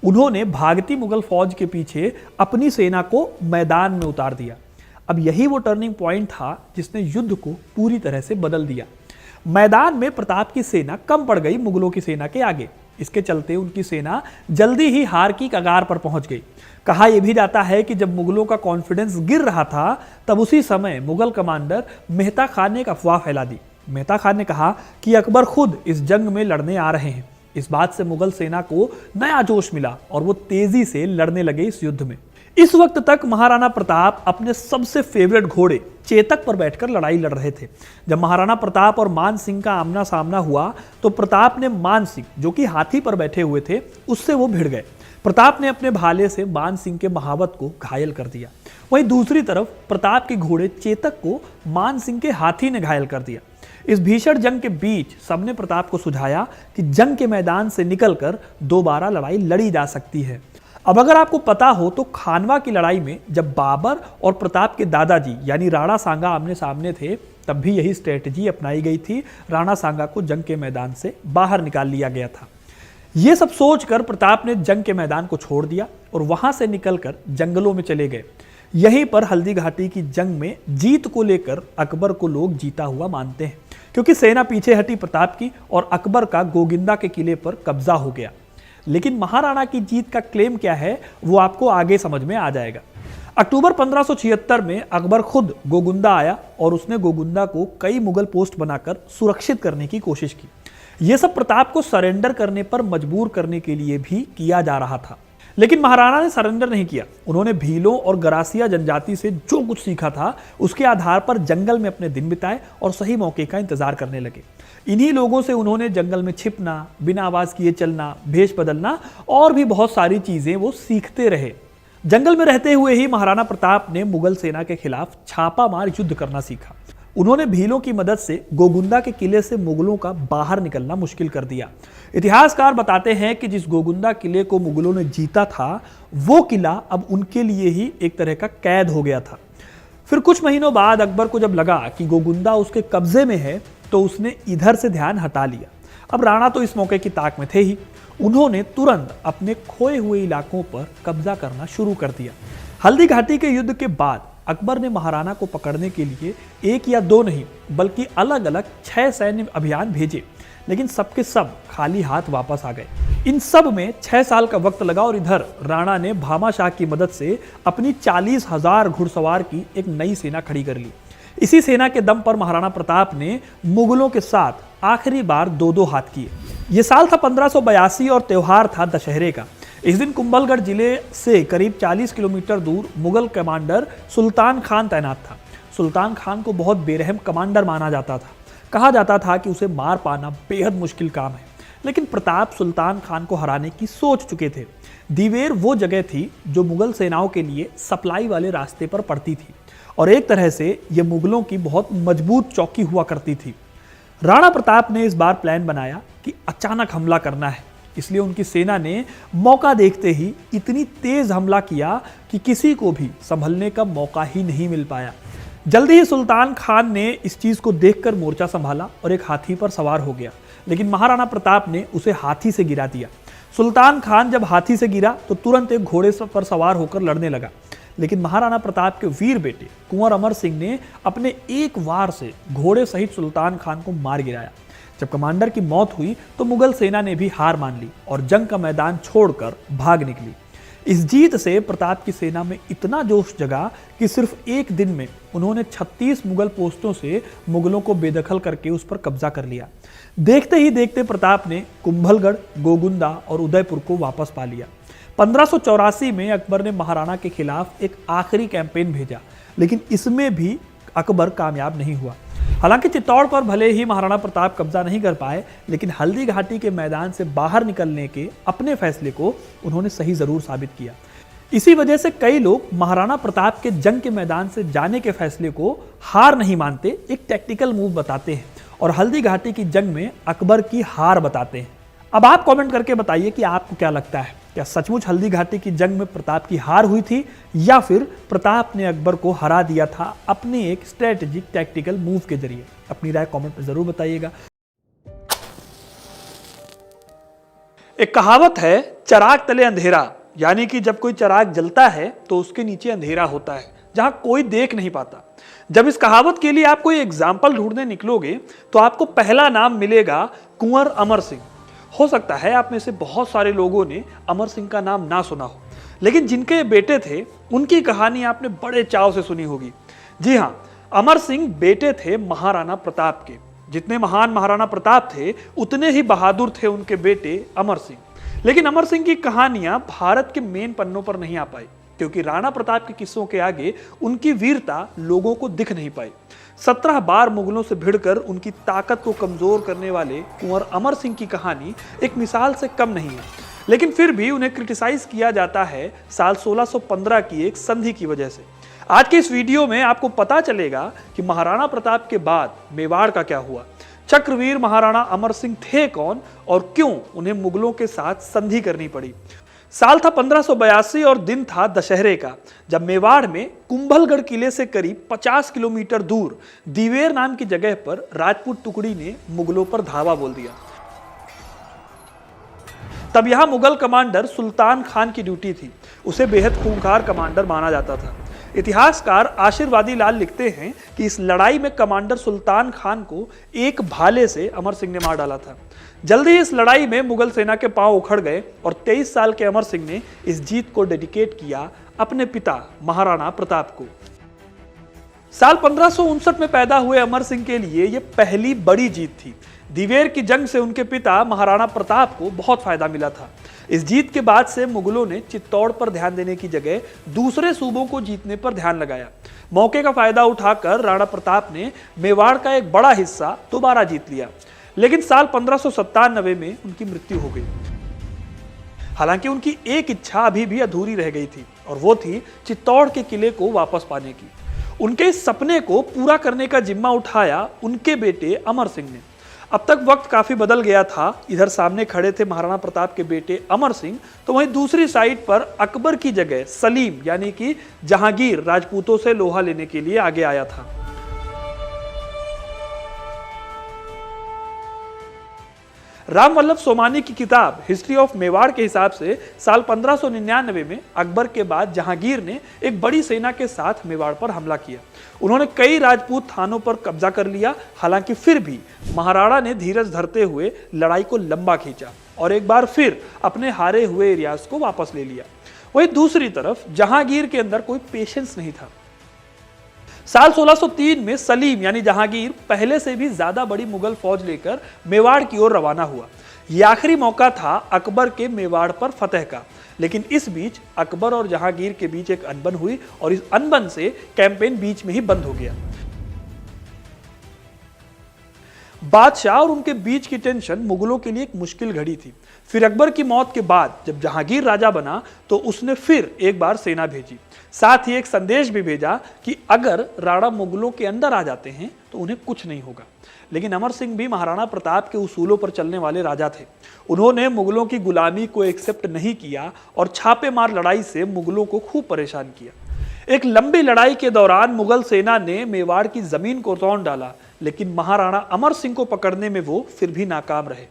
[SPEAKER 1] उन्होंने भागती मुगल फौज के पीछे अपनी सेना को मैदान में उतार दिया। अब यही वो टर्निंग पॉइंट था जिसने युद्ध को पूरी तरह से बदल दिया। मैदान में प्रताप की सेना कम पड़ गई मुगलों की सेना के आगे। इसके चलते उनकी सेना जल्दी ही हार की कगार पर पहुंच गई। कहा यह भी जाता है कि जब मुगलों का कॉन्फिडेंस गिर रहा था तब उसी समय मुगल कमांडर मेहता खान ने एक अफवाह फैला दी। मेहता खान ने कहा कि अकबर खुद इस जंग में लड़ने आ रहे हैं। इस बात से मुगल सेना को नया जोश मिला और वो तेजी से लड़ने लगे इस युद्ध में। इस वक्त तक महाराणा प्रताप अपने सबसे फेवरेट घोड़े चेतक पर बैठकर लड़ाई लड़ रहे थे। जब महाराणा प्रताप और मान सिंह का आमना सामना हुआ तो प्रताप ने मान सिंह, जो कि हाथी पर बैठे हुए थे, उससे वो भिड़ गए। प्रताप ने अपने भाले से मान सिंह के महावत को घायल कर दिया। वहीं दूसरी तरफ प्रताप के घोड़े चेतक को मान सिंह के हाथी ने घायल कर दिया। इस भीषण जंग के बीच सबने प्रताप को सुझाया कि जंग के मैदान से निकलकर दोबारा लड़ाई लड़ी जा सकती है। अब अगर आपको पता हो तो खानवा की लड़ाई में जब बाबर और प्रताप के दादाजी यानी राणा सांगा आमने सामने थे, तब भी यही स्ट्रेटजी अपनाई गई थी। राणा सांगा को जंग के मैदान से बाहर निकाल लिया गया था। ये सब सोचकर प्रताप ने जंग के मैदान को छोड़ दिया और वहां से निकलकर जंगलों में चले गए। यहीं पर हल्दी घाटी की जंग में जीत को लेकर अकबर को लोग जीता हुआ मानते हैं, क्योंकि सेना पीछे हटी प्रताप की और अकबर का गोगिंदा के किले पर कब्जा हो गया। लेकिन महाराणा की जीत का क्लेम क्या है वो आपको आगे समझ में आ जाएगा। अक्टूबर 1576 में अकबर खुद गोगुंदा आया और उसने गोगुंदा को कई मुगल पोस्ट बनाकर सुरक्षित करने की कोशिश की। यह सब प्रताप को सरेंडर करने पर मजबूर करने के लिए भी किया जा रहा था, लेकिन महाराणा ने सरेंडर नहीं किया। उन्होंने भीलों और गरासिया जनजाति से जो कुछ सीखा था उसके आधार पर जंगल में अपने दिन बिताए और सही मौके का इंतजार करने लगे। इन्हीं लोगों से उन्होंने जंगल में छिपना, बिना आवाज किए चलना, भेष बदलना और भी बहुत सारी चीजें वो सीखते रहे। जंगल में रहते हुए ही महाराणा प्रताप ने मुगल सेना के खिलाफ छापामार युद्ध करना सीखा। उन्होंने भीलों की मदद से गोगुंदा के किले से मुगलों का बाहर निकलना मुश्किल कर दिया। इतिहासकार बताते हैं कि जिस गोगुंदा किले को मुगलों ने जीता था वो किला अब उनके लिए ही एक तरह का कैद हो गया था। फिर कुछ महीनों बाद अकबर को जब लगा कि गोगुंदा उसके कब्जे में है तो उसने इधर से ध्यान हटा लिया। अब राणा तो इस मौके की ताक में थे ही। उन्होंने तुरंत अपने खोए हुए इलाकों पर कब्जा करना शुरू कर दिया। हल्दी घाटी के युद्ध के बाद अकबर ने महाराणा को पकड़ने के लिए एक या दो नहीं बल्कि अलग अलग 6 सैन्य अभियान भेजे, लेकिन सबके सब खाली हाथ वापस आ गए। इन सब में 6 साल का वक्त लगा और इधर राणा ने भामा शाह की मदद से अपनी 40,000 घुड़सवार की एक नई सेना खड़ी कर ली। इसी सेना के दम पर महाराणा प्रताप ने मुगलों के साथ आखिरी बार 2-2 हाथ किए। यह साल था 1582 और त्योहार था दशहरे का। इस दिन कुंभलगढ़ जिले से करीब 40 किलोमीटर दूर मुगल कमांडर सुल्तान खान तैनात था। सुल्तान खान को बहुत बेरहम कमांडर माना जाता था। कहा जाता था कि उसे मार पाना बेहद मुश्किल काम है, लेकिन प्रताप सुल्तान खान को हराने की सोच चुके थे। दीवेर वो जगह थी जो मुगल सेनाओं के लिए सप्लाई वाले रास्ते पर पड़ती थी और एक तरह से यह मुगलों की बहुत मजबूत चौकी हुआ करती थी। राणा प्रताप ने इस बार प्लान बनाया कि अचानक हमला करना है, इसलिए उनकी सेना ने मौका देखते ही इतनी तेज हमला किया कि किसी को भी संभलने का मौका ही नहीं मिल पाया। जल्दी ही सुल्तान खान ने इस चीज को देखकर मोर्चा संभाला और एक हाथी पर सवार हो गया, लेकिन महाराणा प्रताप ने उसे हाथी से गिरा दिया। सुल्तान खान जब हाथी से गिरा तो तुरंत एक घोड़े पर सवार होकर लड़ने लगा, लेकिन महाराणा प्रताप के वीर बेटे कुंवर अमर सिंह ने अपने एक वार से घोड़े सहित सुल्तान खान को मार गिराया। जब कमांडर की मौत हुई तो मुगल सेना ने भी हार मान ली और जंग का मैदान छोड़कर भाग निकली। इस जीत से प्रताप की सेना में इतना जोश जगा कि सिर्फ एक दिन में उन्होंने 36 मुगल पोस्टों से मुगलों को बेदखल करके उस पर कब्जा कर लिया। देखते ही देखते प्रताप ने कुंभलगढ़, गोगुंदा और उदयपुर को वापस पा लिया। 1584 में अकबर ने महाराणा के खिलाफ एक आखिरी कैंपेन भेजा, लेकिन इसमें भी अकबर कामयाब नहीं हुआ। हालांकि चित्तौड़ पर भले ही महाराणा प्रताप कब्जा नहीं कर पाए, लेकिन हल्दी घाटी के मैदान से बाहर निकलने के अपने फैसले को उन्होंने सही जरूर साबित किया। इसी वजह से कई लोग महाराणा प्रताप के जंग के मैदान से जाने के फैसले को हार नहीं मानते, एक टैक्टिकल मूव बताते हैं और हल्दी घाटी की जंग में अकबर की हार बताते हैं। अब आप कमेंट करके बताइए कि आपको क्या लगता है, क्या सचमुच हल्दी घाटी की जंग में प्रताप की हार हुई थी या फिर प्रताप ने अकबर को हरा दिया था अपने एक स्ट्रेटेजिक टैक्टिकल मूव के जरिए? अपनी राय कमेंट में जरूर बताइएगा। एक कहावत है, चिराग तले अंधेरा, यानी कि जब कोई चिराग जलता है तो उसके नीचे अंधेरा होता है जहां कोई देख नहीं पाता। जब इस कहावत के लिए आप कोई एग्जाम्पल ढूंढने निकलोगे तो आपको पहला नाम मिलेगा कुंवर अमर सिंह। हो सकता है आप में से बहुत सारे लोगों ने अमर सिंह का नाम ना सुना हो, लेकिन जिनके बेटे थे उनकी कहानी आपने बड़े चाव से सुनी होगी। जी हाँ, अमर सिंह बेटे थे महाराणा प्रताप के। जितने महान महाराणा प्रताप थे उतने ही बहादुर थे उनके बेटे अमर सिंह। लेकिन अमर सिंह की कहानियां भारत के मेन पन्नों पर नहीं आ पाई, क्योंकि राणा प्रताप के किस्सों के आगे उनकी वीरता लोगों को दिख नहीं पाई। 17 बार मुगलों से भिड़कर उनकी ताकत को कमजोर करने वाले कुंवर अमर सिंह की कहानी एक मिसाल से कम नहीं है, लेकिन फिर भी उन्हें क्रिटिसाइज किया जाता है साल 1615 की एक संधि की वजह से। आज के इस वीडियो में आपको पता चलेगा कि महाराणा प्रताप के बाद मेवाड़ का क्या हुआ, चक्रवीर महाराणा अमर सिंह थे कौन और क्यों उन्हें मुगलों के साथ संधि करनी पड़ी। साल था 1582 और दिन था दशहरे का, जब मेवाड़ में कुंभलगढ़ किले से करीब 50 किलोमीटर दूर दिवेर नाम की जगह पर राजपूत टुकड़ी ने मुगलों पर धावा बोल दिया। तब यहां मुगल कमांडर सुल्तान खान की ड्यूटी थी। उसे बेहद खूंखार कमांडर माना जाता था। इतिहासकार आशीर्वादी लाल लिखते हैं कि इस लड़ाई में कमांडर सुल्तान खान को एक भाले से अमर सिंह ने मार डाला था। जल्दी ही इस लड़ाई में मुगल सेना के पांव उखड़ गए और 23 साल के अमर सिंह ने इस जीत को डेडिकेट किया अपने पिता महाराणा प्रताप को। साल 1559 में पैदा हुए अमर सिंह के लिए यह पहली बड़ी जीत थी। दिवेर की जंग से उनके पिता महाराणा प्रताप को बहुत फायदा मिला था। इस जीत के बाद से मुगलों ने चित्तौड़ पर ध्यान देने की जगह दूसरे सूबों को जीतने पर ध्यान लगाया। मौके का फायदा उठाकर राणा प्रताप ने मेवाड़ का एक बड़ा हिस्सा दोबारा जीत लिया, लेकिन साल 1597 में उनकी मृत्यु हो गई। हालांकि उनकी एक इच्छा अभी भी अधूरी रह गई थी और वो थी चित्तौड़ के किले को वापस पाने की। उनके इस सपने को पूरा करने का जिम्मा उठाया उनके बेटे अमर सिंह ने। अब तक वक्त काफी बदल गया था। इधर सामने खड़े थे महाराणा प्रताप के बेटे अमर सिंह, तो वहीं दूसरी साइड पर अकबर की जगह सलीम यानी कि जहांगीर राजपूतों से लोहा लेने के लिए आगे आया था। राम वल्लभ सोमानी की किताब हिस्ट्री ऑफ मेवाड़ के हिसाब से साल 1599 में अकबर के बाद जहांगीर ने एक बड़ी सेना के साथ मेवाड़ पर हमला किया। उन्होंने कई राजपूत थानों पर कब्जा कर लिया। हालांकि फिर भी महाराणा ने धीरज धरते हुए लड़ाई को लंबा खींचा और एक बार फिर अपने हारे हुए एरियाज को वापस ले लिया। वहीं दूसरी तरफ जहांगीर के अंदर कोई पेशेंस नहीं था। साल 1603 में सलीम यानी जहांगीर पहले से भी ज्यादा बड़ी मुगल फौज लेकर मेवाड़ की ओर रवाना हुआ। यह आखिरी मौका था अकबर के मेवाड़ पर फतह का, लेकिन इस बीच अकबर और जहांगीर के बीच एक अनबन हुई और इस अनबन से कैंपेन बीच में ही बंद हो गया। बादशाह और उनके बीच की टेंशन मुगलों के लिए एक मुश्किल घड़ी थी। फिर अकबर की मौत के बाद जब जहांगीर राजा बना तो उसने फिर एक बार सेना भेजी। साथ ही एक संदेश भी भेजा कि अगर राणा मुगलों के अंदर आ जाते हैं तो उन्हें कुछ नहीं होगा। लेकिन अमर सिंह भी महाराणा प्रताप के उसूलों पर चलने वाले राजा थे। उन्होंने मुगलों की गुलामी को एक्सेप्ट नहीं किया और छापेमार लड़ाई से मुगलों को खूब परेशान किया। एक लंबी लड़ाई के दौरान मुगल सेना ने मेवाड़ की जमीन को रौंद डाला, लेकिन महाराणा अमर सिंह को पकड़ने में वो फिर भी नाकाम रहे।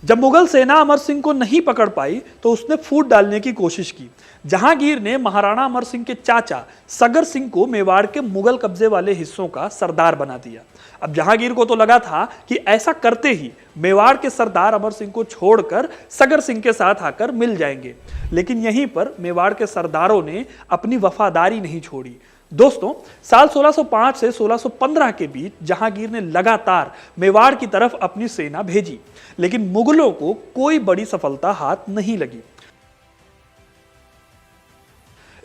[SPEAKER 1] जब मुगल सेना अमर सिंह को नहीं पकड़ पाई तो उसने फूट डालने की कोशिश की। जहांगीर ने महाराणा अमर सिंह के चाचा सगर सिंह को मेवाड़ के मुगल कब्जे वाले हिस्सों का सरदार बना दिया। अब जहांगीर को तो लगा था कि ऐसा करते ही मेवाड़ के सरदार अमर सिंह को छोड़कर सगर सिंह के साथ आकर मिल जाएंगे, लेकिन यहीं पर मेवाड़ के सरदारों ने अपनी वफादारी नहीं छोड़ी। दोस्तों, साल 1605 से 1615 के बीच जहांगीर ने लगातार मेवाड़ की तरफ अपनी सेना भेजी, लेकिन मुगलों को कोई बड़ी सफलता हाथ नहीं लगी।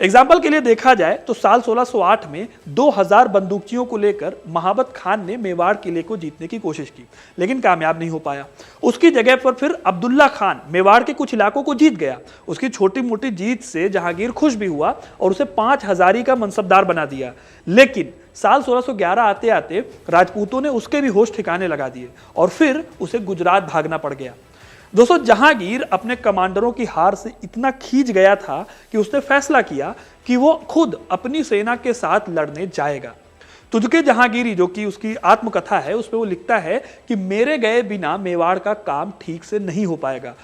[SPEAKER 1] एग्जाम्पल के लिए देखा जाए तो साल 1608 में 2000 बंदूकचियों को लेकर महाबत खान ने मेवाड़ किले को जीतने की कोशिश की, लेकिन कामयाब नहीं हो पाया। उसकी जगह पर फिर अब्दुल्ला खान मेवाड़ के कुछ इलाकों को जीत गया। उसकी छोटी मोटी जीत से जहांगीर खुश भी हुआ और उसे 5000 का मनसबदार बना दिया। लेकिन साल 1611 आते आते राजपूतों ने उसके भी होश ठिकाने लगा दिए और फिर उसे गुजरात भागना पड़ गया। दोस्तों, जहांगीर अपने कमांडरों की हार से इतना खींच गया था कि उसने फैसला किया कि वो खुद अपनी सेना के साथ लड़ने जाएगा। तुझके जहांगीरी, जो कि उसकी आत्मकथा है, उसमें वो लिखता है कि मेरे गए बिना मेवाड़ का काम ठीक से नहीं हो पाएगा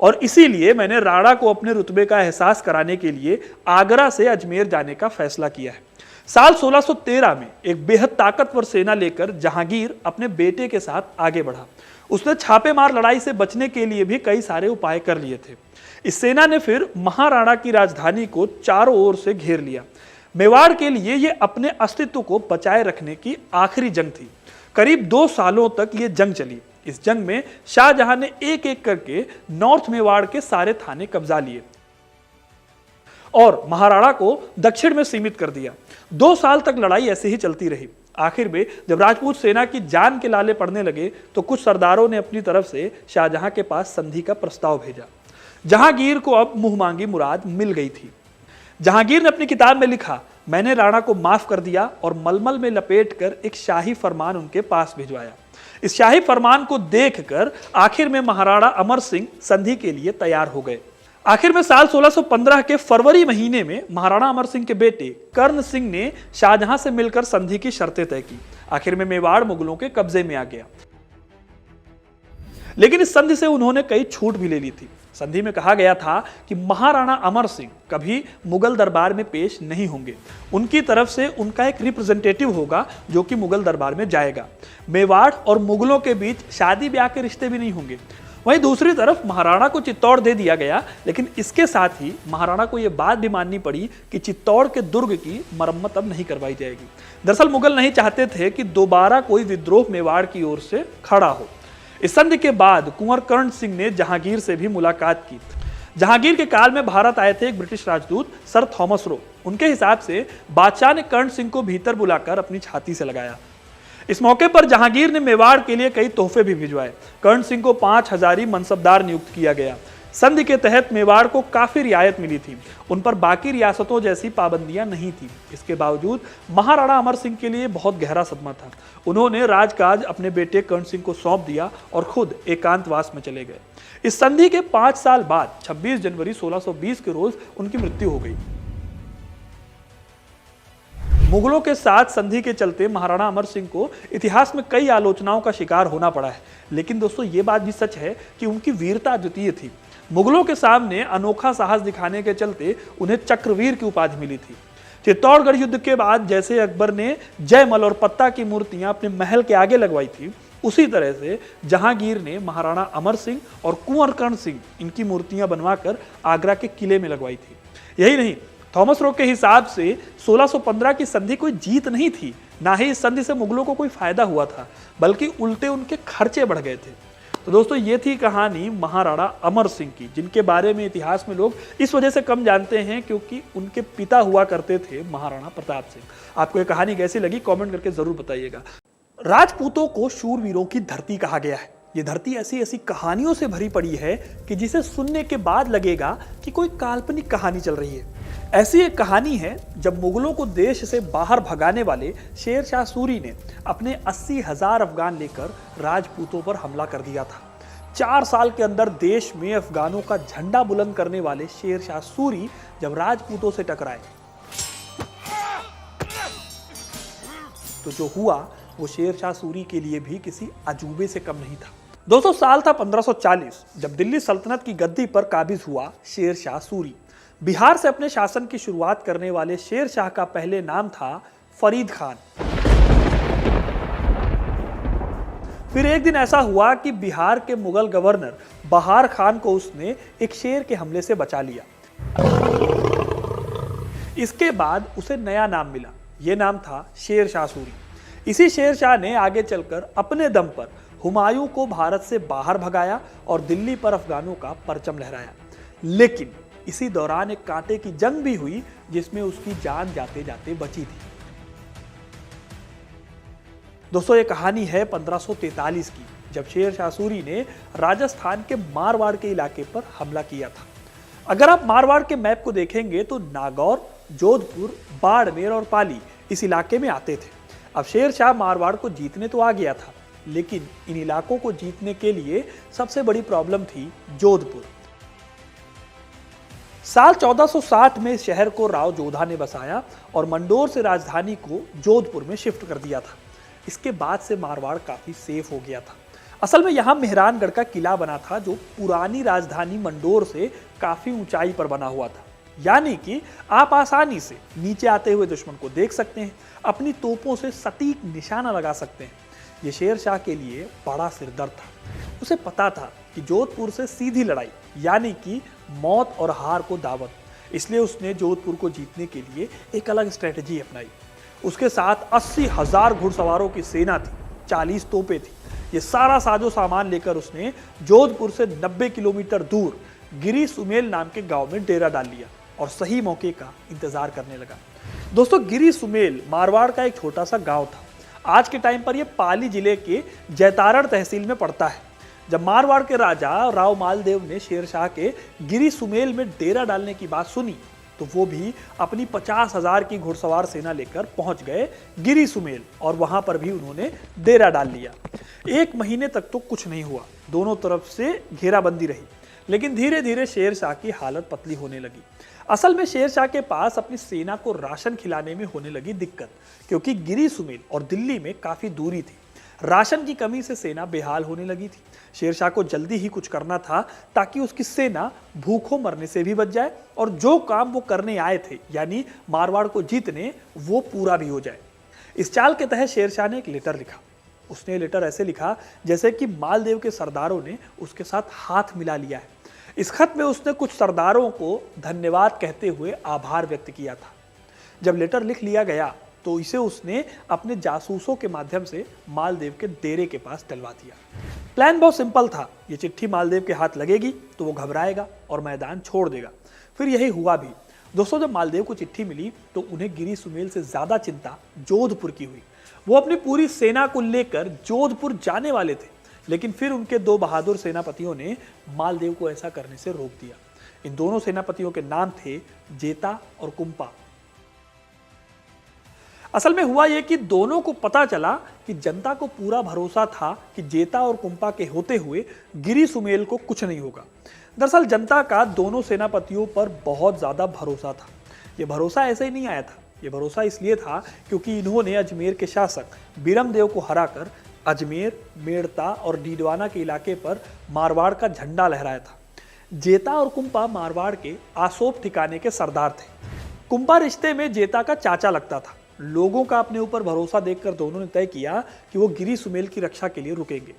[SPEAKER 1] और इसीलिए मैंने राणा को अपने रुतबे का एहसास कराने के लिए आगरा से अजमेर जाने का फैसला किया है। साल 1613 में एक बेहद ताकतवर सेना लेकर जहांगीर अपने बेटे के साथ आगे बढ़ा। उसने छापेमार लड़ाई से बचने के लिए भी कई सारे उपाय कर लिए थे। इस सेना ने फिर महाराणा की राजधानी को चारों ओर से घेर लिया। मेवाड़ के लिए यह अपने अस्तित्व को बचाए रखने की आखिरी जंग थी। करीब 2 सालों तक यह जंग चली। इस जंग में शाहजहां ने एक एक करके नॉर्थ मेवाड़ के सारे थाने कब्जा लिए और महाराणा को दक्षिण में सीमित कर दिया। 2 साल तक लड़ाई ऐसे ही चलती रही। आखिर में जब राजपूत सेना की जान के लाले पड़ने लगे तो कुछ सरदारों ने अपनी तरफ से शाहजहां के पास संधि का प्रस्ताव भेजा। जहांगीर को अब मुंह मांगी मुराद मिल गई थी। जहांगीर ने अपनी किताब में लिखा, मैंने राणा को माफ कर दिया और मलमल में लपेटकर एक शाही फरमान उनके पास भिजवाया। इस शाही फरमान को देखकर आखिर में महाराणा अमर सिंह संधि के लिए तैयार हो गए। आखिर में साल 1615 के फरवरी महीने में महाराणा अमर सिंह के बेटे कर्ण सिंह ने शाहजहां से मिलकर संधि की शर्तें तय की। आखिर में मेवाड़ मुगलों के कब्जे में आ गया, लेकिन इस संधि से उन्होंने कई छूट भी ले ली थी। संधि में कहा गया था कि महाराणा अमर सिंह कभी मुगल दरबार में पेश नहीं होंगे। उनकी तरफ से उनका एक रिप्रेजेंटेटिव होगा जो कि मुगल दरबार में जाएगा। मेवाड़ और मुगलों के बीच शादी ब्याह के रिश्ते भी नहीं होंगे। वहीं दूसरी तरफ महाराणा को चित्तौड़ दे दिया गया, लेकिन इसके साथ ही महाराणा को यह बात भी माननी पड़ी कि चित्तौड़ के दुर्ग की मरम्मत अब नहीं करवाई जाएगी। दरअसल मुगल नहीं चाहते थे कि दोबारा कोई विद्रोह मेवाड़ की ओर से खड़ा हो। इस संधि के बाद कुंवर कर्ण सिंह ने जहांगीर से भी मुलाकात की। जहांगीर के काल में भारत आए थे एक ब्रिटिश राजदूत सर थॉमस रो। उनके हिसाब से बादशाह ने कर्ण सिंह को भीतर बुलाकर अपनी छाती से लगाया। इस मौके पर जहांगीर ने मेवाड़ के लिए कई तोहफे भी भिजवाए। कर्ण सिंह को 5000 मनसबदार नियुक्त किया गया। संधि के तहत मेवाड़ को काफी रियायत मिली थी। उन पर बाकी रियासतों जैसी पाबंदियां नहीं थी। इसके बावजूद महाराणा अमर सिंह के लिए बहुत गहरा सदमा था। उन्होंने राजकाज अपने बेटे कर्ण सिंह को सौंप दिया और खुद एकांतवास में चले गए। इस संधि के 5 साल बाद 26 जनवरी 1620 के रोज उनकी मृत्यु हो गई। मुगलों के साथ संधि के चलते महाराणा अमर सिंह को इतिहास में कई आलोचनाओं का शिकार होना पड़ा है, लेकिन दोस्तों ये बात भी सच है कि उनकी वीरता अद्वितीय थी। मुगलों के सामने अनोखा साहस दिखाने के चलते उन्हें चक्रवीर की उपाधि मिली थी। चित्तौड़गढ़ युद्ध के बाद जैसे अकबर ने जयमल और पत्ता की मूर्तियां अपने महल के आगे लगवाई थी, उसी तरह से जहांगीर ने महाराणा अमर सिंह और कुंवर कर्ण सिंह इनकी मूर्तियां बनवाकर आगरा के किले में लगवाई थी। यही नहीं, थॉमस रो के हिसाब से 1615 की संधि कोई जीत नहीं थी, ना ही इस संधि से मुगलों को कोई फायदा हुआ था, बल्कि उल्टे उनके खर्चे बढ़ गए थे। तो दोस्तों ये थी कहानी महाराणा अमर सिंह की, जिनके बारे में इतिहास में लोग इस वजह से कम जानते हैं क्योंकि उनके पिता हुआ करते थे महाराणा प्रताप सिंह। आपको ये कहानी कैसी लगी कमेंट करके जरूर बताइएगा। राजपूतों को शूरवीरों की धरती कहा गया है। ये धरती ऐसी ऐसी कहानियों से भरी पड़ी है कि जिसे सुनने के बाद लगेगा कि कोई काल्पनिक कहानी चल रही है। ऐसी एक कहानी है जब मुगलों को देश से बाहर भगाने वाले शेर शाह सूरी ने अपने 80,000 अफगान लेकर राजपूतों पर हमला कर दिया था। 4 साल के अंदर देश में अफगानों का झंडा बुलंद करने वाले शेर शाह सूरी जब राजपूतों से टकराए तो जो हुआ वो शेर शाह सूरी के लिए भी किसी अजूबे से कम नहीं था। दोस्तों साल था 1540 जब दिल्ली सल्तनत की गद्दी पर काबिज हुआ शेर शाह सूरी। बिहार से अपने शासन की शुरुआत करने वाले शेर शाह का पहले नाम था फरीद खान। फिर एक दिन ऐसा हुआ कि बिहार के मुगल गवर्नर बहार खान को उसने एक शेर के हमले से बचा लिया। इसके बाद उसे नया नाम मिला, यह नाम था शेर शाह सूरी। इसी शेर शाह ने आगे चलकर अपने दम पर हुमायूं को भारत से बाहर भगाया और दिल्ली पर अफगानों का परचम लहराया। लेकिन इसी दौरान एक कांटे की जंग भी हुई जिसमें उसकी जान जाते जाते बची थी। दोस्तों ये कहानी है 1543 की, जब शेर शाह सूरी ने राजस्थान के मारवाड़ के इलाके पर हमला किया था। अगर आप मारवाड़ के मैप को देखेंगे तो नागौर, जोधपुर, बाड़मेर और पाली इस इलाके में आते थे। अब शेर शाह मारवाड़ को जीतने तो आ गया था, लेकिन इन इलाकों को जीतने के लिए सबसे बड़ी प्रॉब्लम थी जोधपुर। साल 1460 में इस शहर को राव जोधा ने बसाया और मंडोर से राजधानी को जोधपुर में शिफ्ट कर दिया था। इसके बाद से मारवाड़ काफी सेफ हो गया था। असल में यहाँ मेहरानगढ़ का किला बना था जो पुरानी राजधानी मंडोर से काफी ऊंचाई पर बना हुआ था, यानी कि आप आसानी से नीचे आते हुए दुश्मन को देख सकते हैं, अपनी तोपों से सटीक निशाना लगा सकते हैं। ये शेर शाह के लिए बड़ा सिरदर्द था। उसे पता था कि जोधपुर से सीधी लड़ाई यानी कि मौत और हार को दावत, इसलिए उसने जोधपुर को जीतने के लिए एक अलग स्ट्रेटजी अपनाई। उसके साथ 80,000 घुड़सवारों की सेना थी, 40 तोपें थी। ये सारा साजो सामान लेकर उसने जोधपुर से 90 किलोमीटर दूर गिरी सुमेल नाम के गांव में डेरा डाल लिया और सही मौके का इंतजार करने लगा। दोस्तों गिरी सुमेल मारवाड़ का एक छोटा सा गांव था। आज के टाइम पर यह पाली जिले के जैतारण तहसील में पड़ता है। जब मारवाड़ के राजा राव मालदेव ने शेर शाह के गिरी सुमेल में डेरा डालने की बात सुनी तो वो भी अपनी 50,000 की घुड़सवार सेना लेकर पहुंच गए गिरी सुमेल और वहां पर भी उन्होंने डेरा डाल लिया। एक महीने तक तो कुछ नहीं हुआ, दोनों तरफ से घेराबंदी रही, लेकिन धीरे धीरे शेर शाह की हालत पतली होने लगी। असल में शेर शाह के पास अपनी सेना को राशन खिलाने में होने लगी दिक्कत, क्योंकि गिरी सुमेल और दिल्ली में काफी दूरी थी। राशन की कमी से सेना बेहाल होने लगी थी। शेर शाह को जल्दी ही कुछ करना था ताकि उसकी सेना भूखों मरने से भी बच जाए और जो काम वो करने आए थे, यानी मारवाड़ को जीतने, वो पूरा भी हो जाए। इस चाल के तहत शेर शाह ने एक लेटर लिखा। उसने लेटर ऐसे लिखा जैसे कि मालदेव के सरदारों ने उसके साथ हाथ मिला लिया है। इस खत में उसने कुछ सरदारों को धन्यवाद कहते हुए आभार व्यक्त किया था। जब लेटर लिख लिया गया तो इसे उसने अपने जासूसों के माध्यम से मालदेव के डेरे के पास डलवा दिया। प्लान बहुत सिंपल था। ये चिट्ठी मालदेव के हाथ लगेगी तो वो घबराएगा और मैदान छोड़ देगा। फिर यही हुआ भी। दोस्तों, जब मालदेव को चिट्ठी मिली तो उन्हें गिरी सुमेल से ज्यादा चिंता जोधपुर की हुई। वो अपनी पूरी सेना को लेकर जोधपुर जाने वाले थे, लेकिन फिर उनके दो बहादुर सेनापतियों ने मालदेव को ऐसा करने से रोक दिया। इन दोनों सेनापतियों के नाम थे जेता और कुंपा। असल में हुआ यह कि दोनों को पता चला कि जनता को पूरा भरोसा था कि जेता और कुंपा के होते हुए गिरी सुमेल को कुछ नहीं होगा। दरअसल जनता का दोनों सेनापतियों पर बहुत ज्यादा भरोसा था। यह भरोसा ऐसे ही नहीं आया था। यह भरोसा इसलिए था क्योंकि इन्होंने अजमेर के शासक बीरमदेव को हराकर अजमेर, मेड़ता और डीडवाना के इलाके पर मारवाड़ का झंडा लहराया था। जेता और कुंपा मारवाड़ के आसोप ठिकाने के सरदार थे। कुंपा रिश्ते में जेता का चाचा लगता था। लोगों का अपने ऊपर भरोसा देखकर दोनों ने तय किया कि वो गिरी सुमेल की रक्षा के लिए रुकेंगे।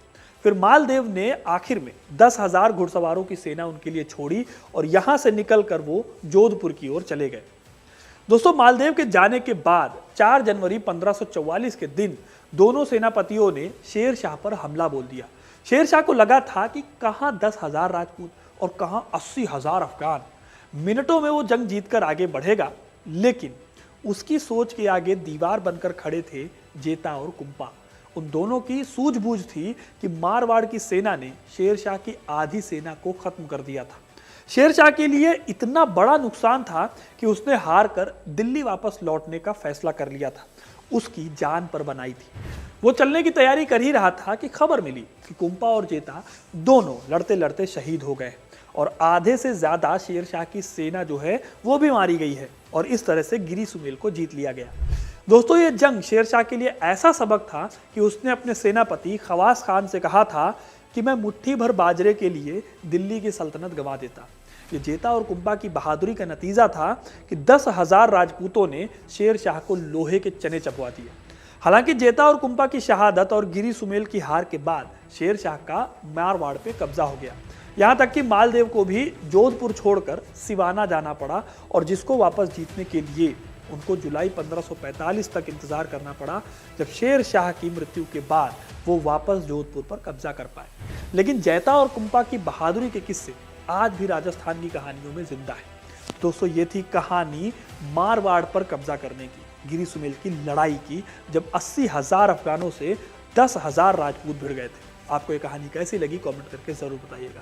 [SPEAKER 1] फिर मालदेव ने आखिर में 10,000 घुड़सवारों की सेना उनके लिए छोड़ी और यहां से निकलकर वो जोधपुर की ओर चले गए। दोस्तों, मालदेव के जाने के बाद 4 जनवरी 1544 के दिन दोनों सेनापतियों ने शेर शाह पर हमला बोल दिया। शेर शाह को लगा था कि कहां 10,000 राजपूत और कहां 80,000 अफगान। मिनटों में वो जंग जीतकर आगे बढ़ेगा, लेकिन उसकी सोच के आगे दीवार बनकर खड़े थे जेता और कुंपा। उन दोनों की सूझबूझ थी कि मारवाड़ की सेना ने शेर शाह की आधी सेना को खत्म कर दिया था। शेर शाह के लिए इतना बड़ा नुकसान था कि उसने हार कर दिल्ली वापस लौटने का फैसला कर लिया था। उसकी जान पर बनाई थी। वो चलने की तैयारी कर ही रहा था कि खबर मिली कि कुंपा और जेता दोनों लड़ते लड़ते शहीद हो गए और आधे से ज्यादा शेर शाह की सेना जो है वो भी मारी गई है और इस तरह से गिरी सुमेल को जीत लिया गया। दोस्तों, ये जंग शेर शाह के लिए ऐसा सबक था कि उसने अपने सेनापति खवास खान से कहा था कि मैं मुट्ठी भर बाजरे के लिए दिल्ली की सल्तनत गंवा देता। ये जेता और कुंपा की बहादुरी का नतीजा था कि 10,000 राजपूतों ने शेर शाह को लोहे के चने चबवा दिए। हालांकि जेता और कुंपा की शहादत और गिरी सुमेल की हार के बाद शेर शाह का मारवाड़ पे कब्जा हो गया। यहाँ तक कि मालदेव को भी जोधपुर छोड़कर सिवाना जाना पड़ा और जिसको वापस जीतने के लिए उनको जुलाई 1545 तक इंतजार करना पड़ा, जब शेर शाह की मृत्यु के बाद वो वापस जोधपुर पर कब्जा कर पाए। लेकिन जेता और कुंपा की बहादुरी के किस्से आज भी राजस्थान की कहानियों में जिंदा है। दोस्तों, ये थी कहानी मारवाड़ पर कब्जा करने की, गिरी सुमेल की लड़ाई की, जब 80,000 अफगानों से 10,000 राजपूत भिड़ गए थे। आपको ये कहानी कैसी लगी कमेंट करके जरूर बताइएगा।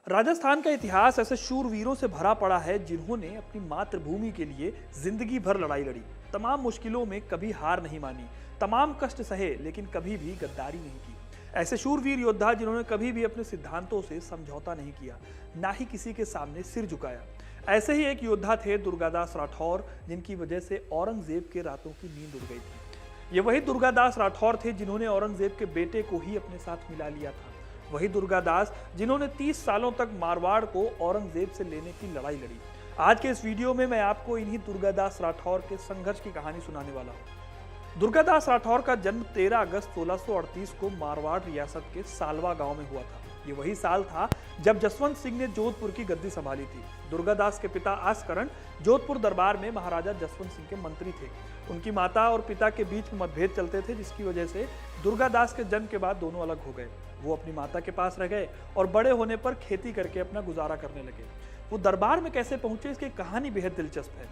[SPEAKER 1] राजस्थान का इतिहास ऐसे शूरवीरों से भरा पड़ा है जिन्होंने अपनी मातृभूमि के लिए जिंदगी भर लड़ाई लड़ी, तमाम मुश्किलों में कभी हार नहीं मानी, तमाम कष्ट सहे लेकिन कभी भी गद्दारी नहीं की। ऐसे शूरवीर योद्धा जिन्होंने कभी भी अपने सिद्धांतों से समझौता नहीं किया, ना ही किसी के सामने सिर झुकाया। ऐसे ही एक योद्धा थे दुर्गादास राठौर, जिनकी वजह से औरंगजेब के रातों की नींद उड़ गई थी। ये वही दुर्गादास राठौर थे जिन्होंने औरंगजेब के बेटे को ही अपने साथ मिला लिया था। वही दुर्गादास जिन्होंने 30 सालों तक मारवाड़ को औरंगजेब से लेने की लड़ाई लड़ी। आज के इस वीडियो में मैं आपको इन्हीं दुर्गादास राठौर के संघर्ष की कहानी सुनाने वाला हूँ। दुर्गादास राठौर का जन्म 13 अगस्त 1638 को मारवाड़ रियासत के सालवा गांव में हुआ था। ये वही साल था जब जसवंत सिंह ने जोधपुर की गद्दी संभाली थी। दुर्गादास के पिता आसकरण जोधपुर दरबार में महाराजा जसवंत सिंह के मंत्री थे। उनकी माता और पिता के बीच में मतभेद चलते थे, जिसकी वजह से दुर्गादास के जन्म के बाद दोनों अलग हो गए। वो अपनी माता के पास रह गए और बड़े होने पर खेती करके अपना गुजारा करने लगे। वो दरबार में कैसे पहुंचे, इसकी कहानी बेहद दिलचस्प है।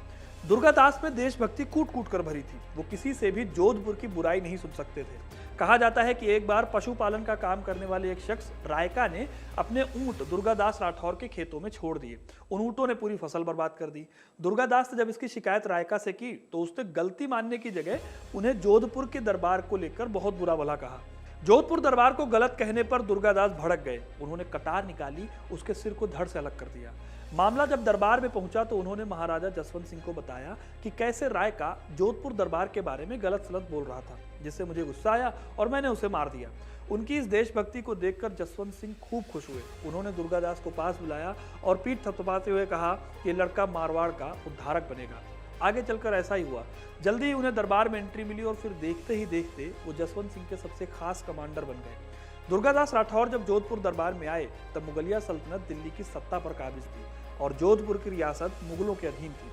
[SPEAKER 1] दुर्गादास में देशभक्ति कूट कूट कर भरी थी। वो किसी से भी जोधपुर की बुराई नहीं सुन सकते थे। कहा जाता है कि एक बार पशुपालन का काम करने वाले एक शख्स रायका ने अपने ऊंट दुर्गादास राठौर के खेतों में छोड़ दिए। उन ऊंटों ने पूरी फसल बर्बाद कर दी। दुर्गादास ने जब इसकी शिकायत रायका से की तो उसने गलती मानने की जगह उन्हें जोधपुर के दरबार को लेकर बहुत बुरा भला कहा। जोधपुर दरबार को गलत कहने पर दुर्गादास भड़क गए। उन्होंने कटार निकाली, उसके सिर को धड़ से अलग कर दिया। मामला जब दरबार में पहुंचा तो उन्होंने महाराजा जसवंत सिंह को बताया कि कैसे राय का जोधपुर दरबार के बारे में गलत सलत बोल रहा था, जिससे मुझे गुस्सा आया और मैंने उसे मार दिया। उनकी इस देशभक्ति को देखकर जसवंत सिंह खूब खुश हुए। उन्होंने दुर्गादास को पास बुलाया और पीठ थपथपाते हुए कहा कि लड़का मारवाड़ का उद्धारक बनेगा। आगे चलकर ऐसा ही हुआ। जल्दी ही उन्हें दरबार में एंट्री मिली और फिर देखते ही देखते वो जसवंत सिंह के सबसे खास कमांडर बन गए। दुर्गादास राठौर जब जोधपुर दरबार में आए तब मुगलिया सल्तनत दिल्ली की सत्ता पर काबिज थी और जोधपुर की रियासत मुगलों के अधीन थी।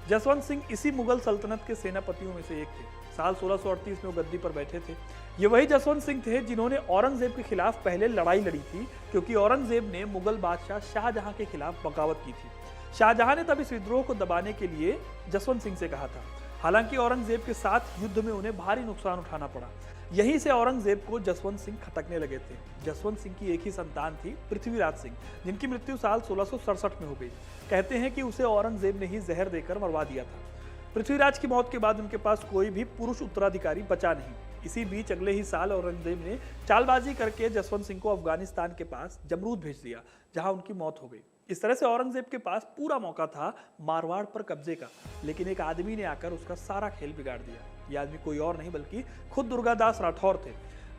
[SPEAKER 1] जसवंत सिंह इसी मुगल सल्तनत के सेनापतियों में से एक थे। साल 1638 में वो गद्दी पर बैठे थे। ये वही जसवंत सिंह थे जिन्होंने औरंगजेब के खिलाफ पहले लड़ाई लड़ी थी, क्योंकि औरंगजेब ने मुगल बादशाह शाहजहां के खिलाफ बगावत की थी। शाहजहां ने तब इस विद्रोह को दबाने के लिए जसवंत सिंह से कहा था। हालांकि औरंगजेब के साथ युद्ध में उन्हें भारी नुकसान उठाना पड़ा। यहीं से औरंगजेब को जसवंत सिंह खटकने लगे थे। जसवंत सिंह की एक ही संतान थी, पृथ्वीराज सिंह, जिनकी मृत्यु साल 1667 में हो गई। कहते हैं कि उसे औरंगजेब ने ही जहर देकर मरवा दिया था। पृथ्वीराज की मौत के बाद उनके पास कोई भी पुरुष उत्तराधिकारी बचा नहीं। इसी बीच अगले ही साल औरंगजेब ने चालबाजी करके जसवंत सिंह को अफगानिस्तान के पास जमरूद भेज दिया, जहां उनकी मौत हो गई। इस तरह से औरंगजेब के पास पूरा मौका था मारवाड़ पर कब्जे का, लेकिन एक आदमी ने आकर उसका सारा खेल बिगाड़ दिया। यह आदमी कोई और नहीं बल्कि खुद दुर्गादास राठौर थे।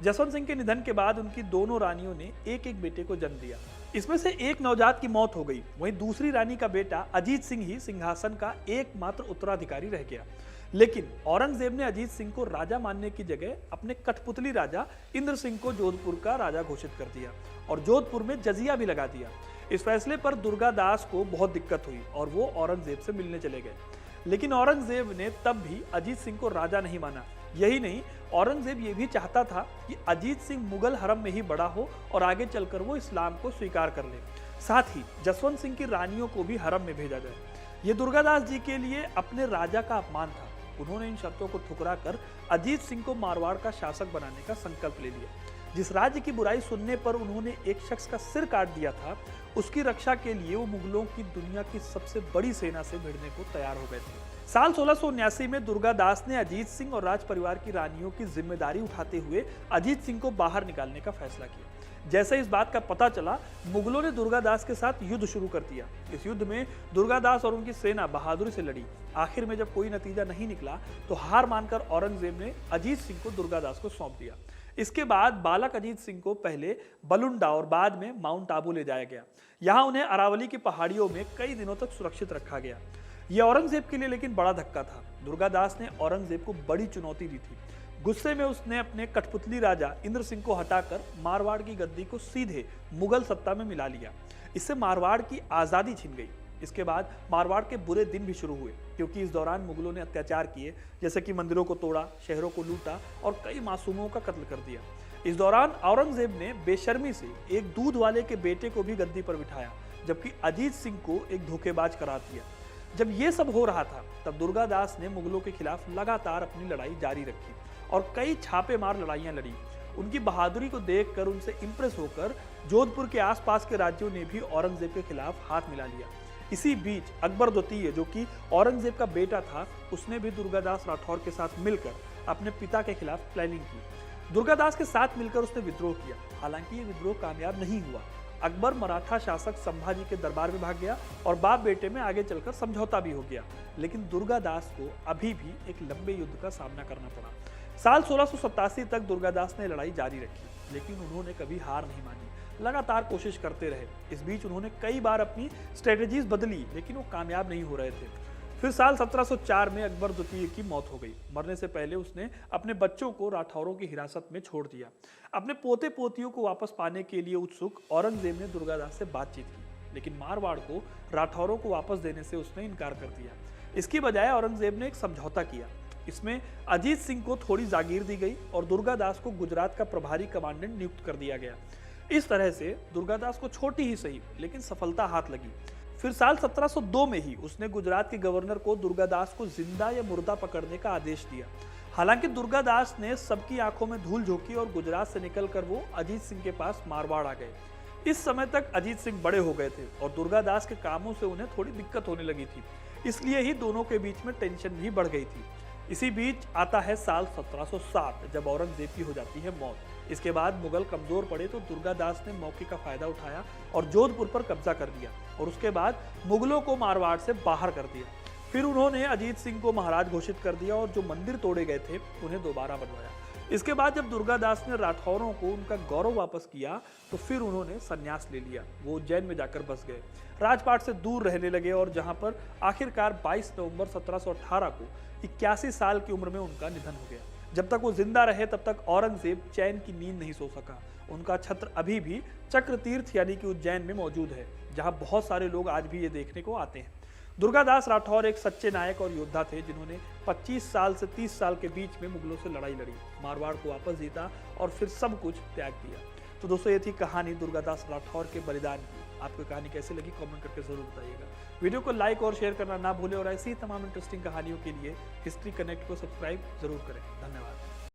[SPEAKER 1] जसवंत सिंह के निधन के बाद उनकी दोनों रानियों ने एक एक बेटे को जन्म दिया। इसमें से एक नवजात की मौत हो गई। वहीं दूसरी रानी का बेटा अजीत सिंह ही सिंहासन का एकमात्र उत्तराधिकारी रह गया। लेकिन औरंगजेब ने अजीत सिंह को राजा मानने की जगह अपने कठपुतली राजा इंद्र सिंह को जोधपुर का राजा घोषित कर दिया और जोधपुर में जजिया भी लगा दिया। इस फैसले पर दुर्गादास को बहुत दिक्कत हुई और वो औरंगजेब से मिलने चले गए। लेकिन औरंगजेब ने तब भी अजीत सिंह को राजा नहीं माना। यही नहीं, औरंगजेब ये भी चाहता था कि अजीत सिंह मुगल हरम में ही बड़ा हो और आगे चलकर वो इस्लाम को स्वीकार कर ले। साथ ही जसवंत सिंह की रानियों को भी हरम में भेजा जाए। ये दुर्गादास जी के लिए अपने राजा का अपमान था। उन्होंने इन शर्तों को ठुकरा कर अजीत सिंह को मारवाड़ का शासक बनाने का संकल्प ले लिया। जिस राज्य की बुराई सुनने पर उन्होंने एक शख्स का सिर काट दिया था, उसकी रक्षा के लिए वो मुगलों की दुनिया की सबसे बड़ी सेना से भिड़ने को तैयार हो गए थे। साल 1679 में दुर्गादास ने अजीत सिंह और राज परिवार की रानियों की जिम्मेदारी उठाते हुए अजीत सिंह को बाहर निकालने का फैसला किया। जैसे इस बात का पता चला, मुगलों ने दुर्गादास के साथ युद्ध शुरू कर दिया। इस युद्ध में दुर्गादास और उनकी सेना बहादुरी से लड़ी। आखिर में जब कोई नतीजा नहीं निकला तो हार मानकर औरंगजेब ने अजीत सिंह को दुर्गादास को सौंप दिया। इसके बाद बालक अजीत सिंह को पहले बलुंडा और बाद में माउंट आबू ले जाया गया। यहाँ उन्हें अरावली की पहाड़ियों में कई दिनों तक सुरक्षित रखा गया। यह औरंगजेब के लिए लेकिन बड़ा धक्का था। दुर्गादास ने औरंगजेब को बड़ी चुनौती दी थी। गुस्से में उसने अपने कठपुतली राजा इंद्र सिंह को हटाकर मारवाड़ की गद्दी को सीधे मुगल सत्ता में मिला लिया। इससे मारवाड़ की आज़ादी छिन गई। इसके बाद मारवाड़ के बुरे दिन भी शुरू हुए, क्योंकि इस दौरान मुगलों ने अत्याचार किए, जैसे कि मंदिरों को तोड़ा, शहरों को लूटा और कई मासूमों का कत्ल कर दिया। इस दौरान औरंगजेब ने बेशर्मी से एक दूध वाले के बेटे को भी गद्दी पर बिठाया, जबकि अजीत सिंह को एक धोखेबाज करार दिया। जब ये सब हो रहा था तब दुर्गादास ने मुगलों के खिलाफ लगातार अपनी लड़ाई जारी रखी और कई छापेमार लड़ाइयां लड़ी। उनकी बहादुरी को देखकर उनसे इंप्रेस होकर जोधपुर के आसपास के राज्यों ने भी औरंगजेब के खिलाफ हाथ मिला लिया। इसी बीच अकबर द्वितीय, जो कि औरंगजेब का बेटा था, उसने भी दुर्गादास राठौर के साथ मिलकर अपने पिता के खिलाफ प्लानिंग की। दुर्गादास के साथ मिलकर उसने विद्रोह किया। हालांकि ये विद्रोह कामयाब नहीं हुआ। अकबर मराठा शासक संभाजी के दरबार में भाग गया और बाप बेटे में आगे चलकर समझौता भी हो गया। लेकिन दुर्गादास को अभी भी एक लंबे युद्ध का सामना करना पड़ा। साल 1687 तक दुर्गादास ने लड़ाई जारी रखी, लेकिन उन्होंने कभी हार नहीं मानी। लगातार कोशिश करते रहे। इस बीच उन्होंने कई बार अपनी स्ट्रेटजीज बदली, लेकिन वो कामयाब नहीं हो रहे थे। फिर साल 1704 में अकबर द्वितीय की मौत हो गई। मरने से पहले उसने अपने बच्चों को राठौरों की हिरासत में छोड़ दिया। अपने पोते पोतियों को वापस पाने के लिए उत्सुक औरंगजेब ने दुर्गादास से बातचीत की, लेकिन मारवाड़ को राठौरों को वापस देने से उसने इनकार कर दिया। इसकी बजाय औरंगजेब ने एक समझौता किया। इसमें अजीत सिंह को थोड़ी जागीर दी गई और दुर्गादास को गुजरात का प्रभारी कमांडेंट नियुक्त कर दिया गया। इस तरह से दुर्गादास को छोटी ही सही लेकिन सफलता हाथ लगी। फिर साल 1702 में ही उसने गुजरात के गवर्नर को दुर्गादास को जिंदा या मुर्दा पकड़ने का आदेश दिया। हालांकि दुर्गादास ने सबकी आंखों में धूल झोंकी और गुजरात से निकलकर वो अजीत सिंह के पास मारवाड़ आ गए। इस समय तक अजीत सिंह बड़े हो गए थे और दुर्गादास के कामों से उन्हें थोड़ी दिक्कत होने लगी थी। इसलिए ही दोनों के बीच में टेंशन भी बढ़ गई थी। इसी बीच आता है साल 1707, जब औरंगजेब की हो जाती है मौत। इसके बाद मुगल कमजोर पड़े तो दुर्गादास ने मौके का फायदा उठाया और जोधपुर पर कब्जा कर लिया और उसके बाद मुगलों को मारवाड़ से बाहर कर दिया। फिर उन्होंने अजीत सिंह को महाराज घोषित कर दिया और जो मंदिर तोड़े गए थे उन्हें दोबारा बनवाया। इसके बाद जब दुर्गादास ने राठौरों को उनका गौरव वापस किया तो फिर उन्होंने संन्यास ले लिया। वो उज्जैन में जाकर बस गए, राजपाट से दूर रहने लगे और जहां पर आखिरकार 22 नवंबर 1718 को 81 साल की उम्र में उनका निधन हो गया। जब तक वो जिंदा रहे तब तक औरंगजेब चैन की नींद नहीं सो सका। उनका छत्र अभी भी चक्र तीर्थ यानी कि उज्जैन में मौजूद है, जहां बहुत सारे लोग आज भी ये देखने को आते हैं। दुर्गादास राठौर एक सच्चे नायक और योद्धा थे जिन्होंने 25 साल से 30 साल के बीच में मुगलों से लड़ाई लड़ी, मारवाड़ को वापस जीता और फिर सब कुछ त्याग दिया। तो दोस्तों, ये थी कहानी दुर्गादास राठौर के बलिदान की। आपको कहानी कैसे लगी कमेंट करके जरूर बताइएगा। वीडियो को लाइक और शेयर करना ना भूलें और ऐसी ही तमाम इंटरेस्टिंग कहानियों के लिए हिस्ट्री कनेक्ट को सब्सक्राइब जरूर करें। धन्यवाद।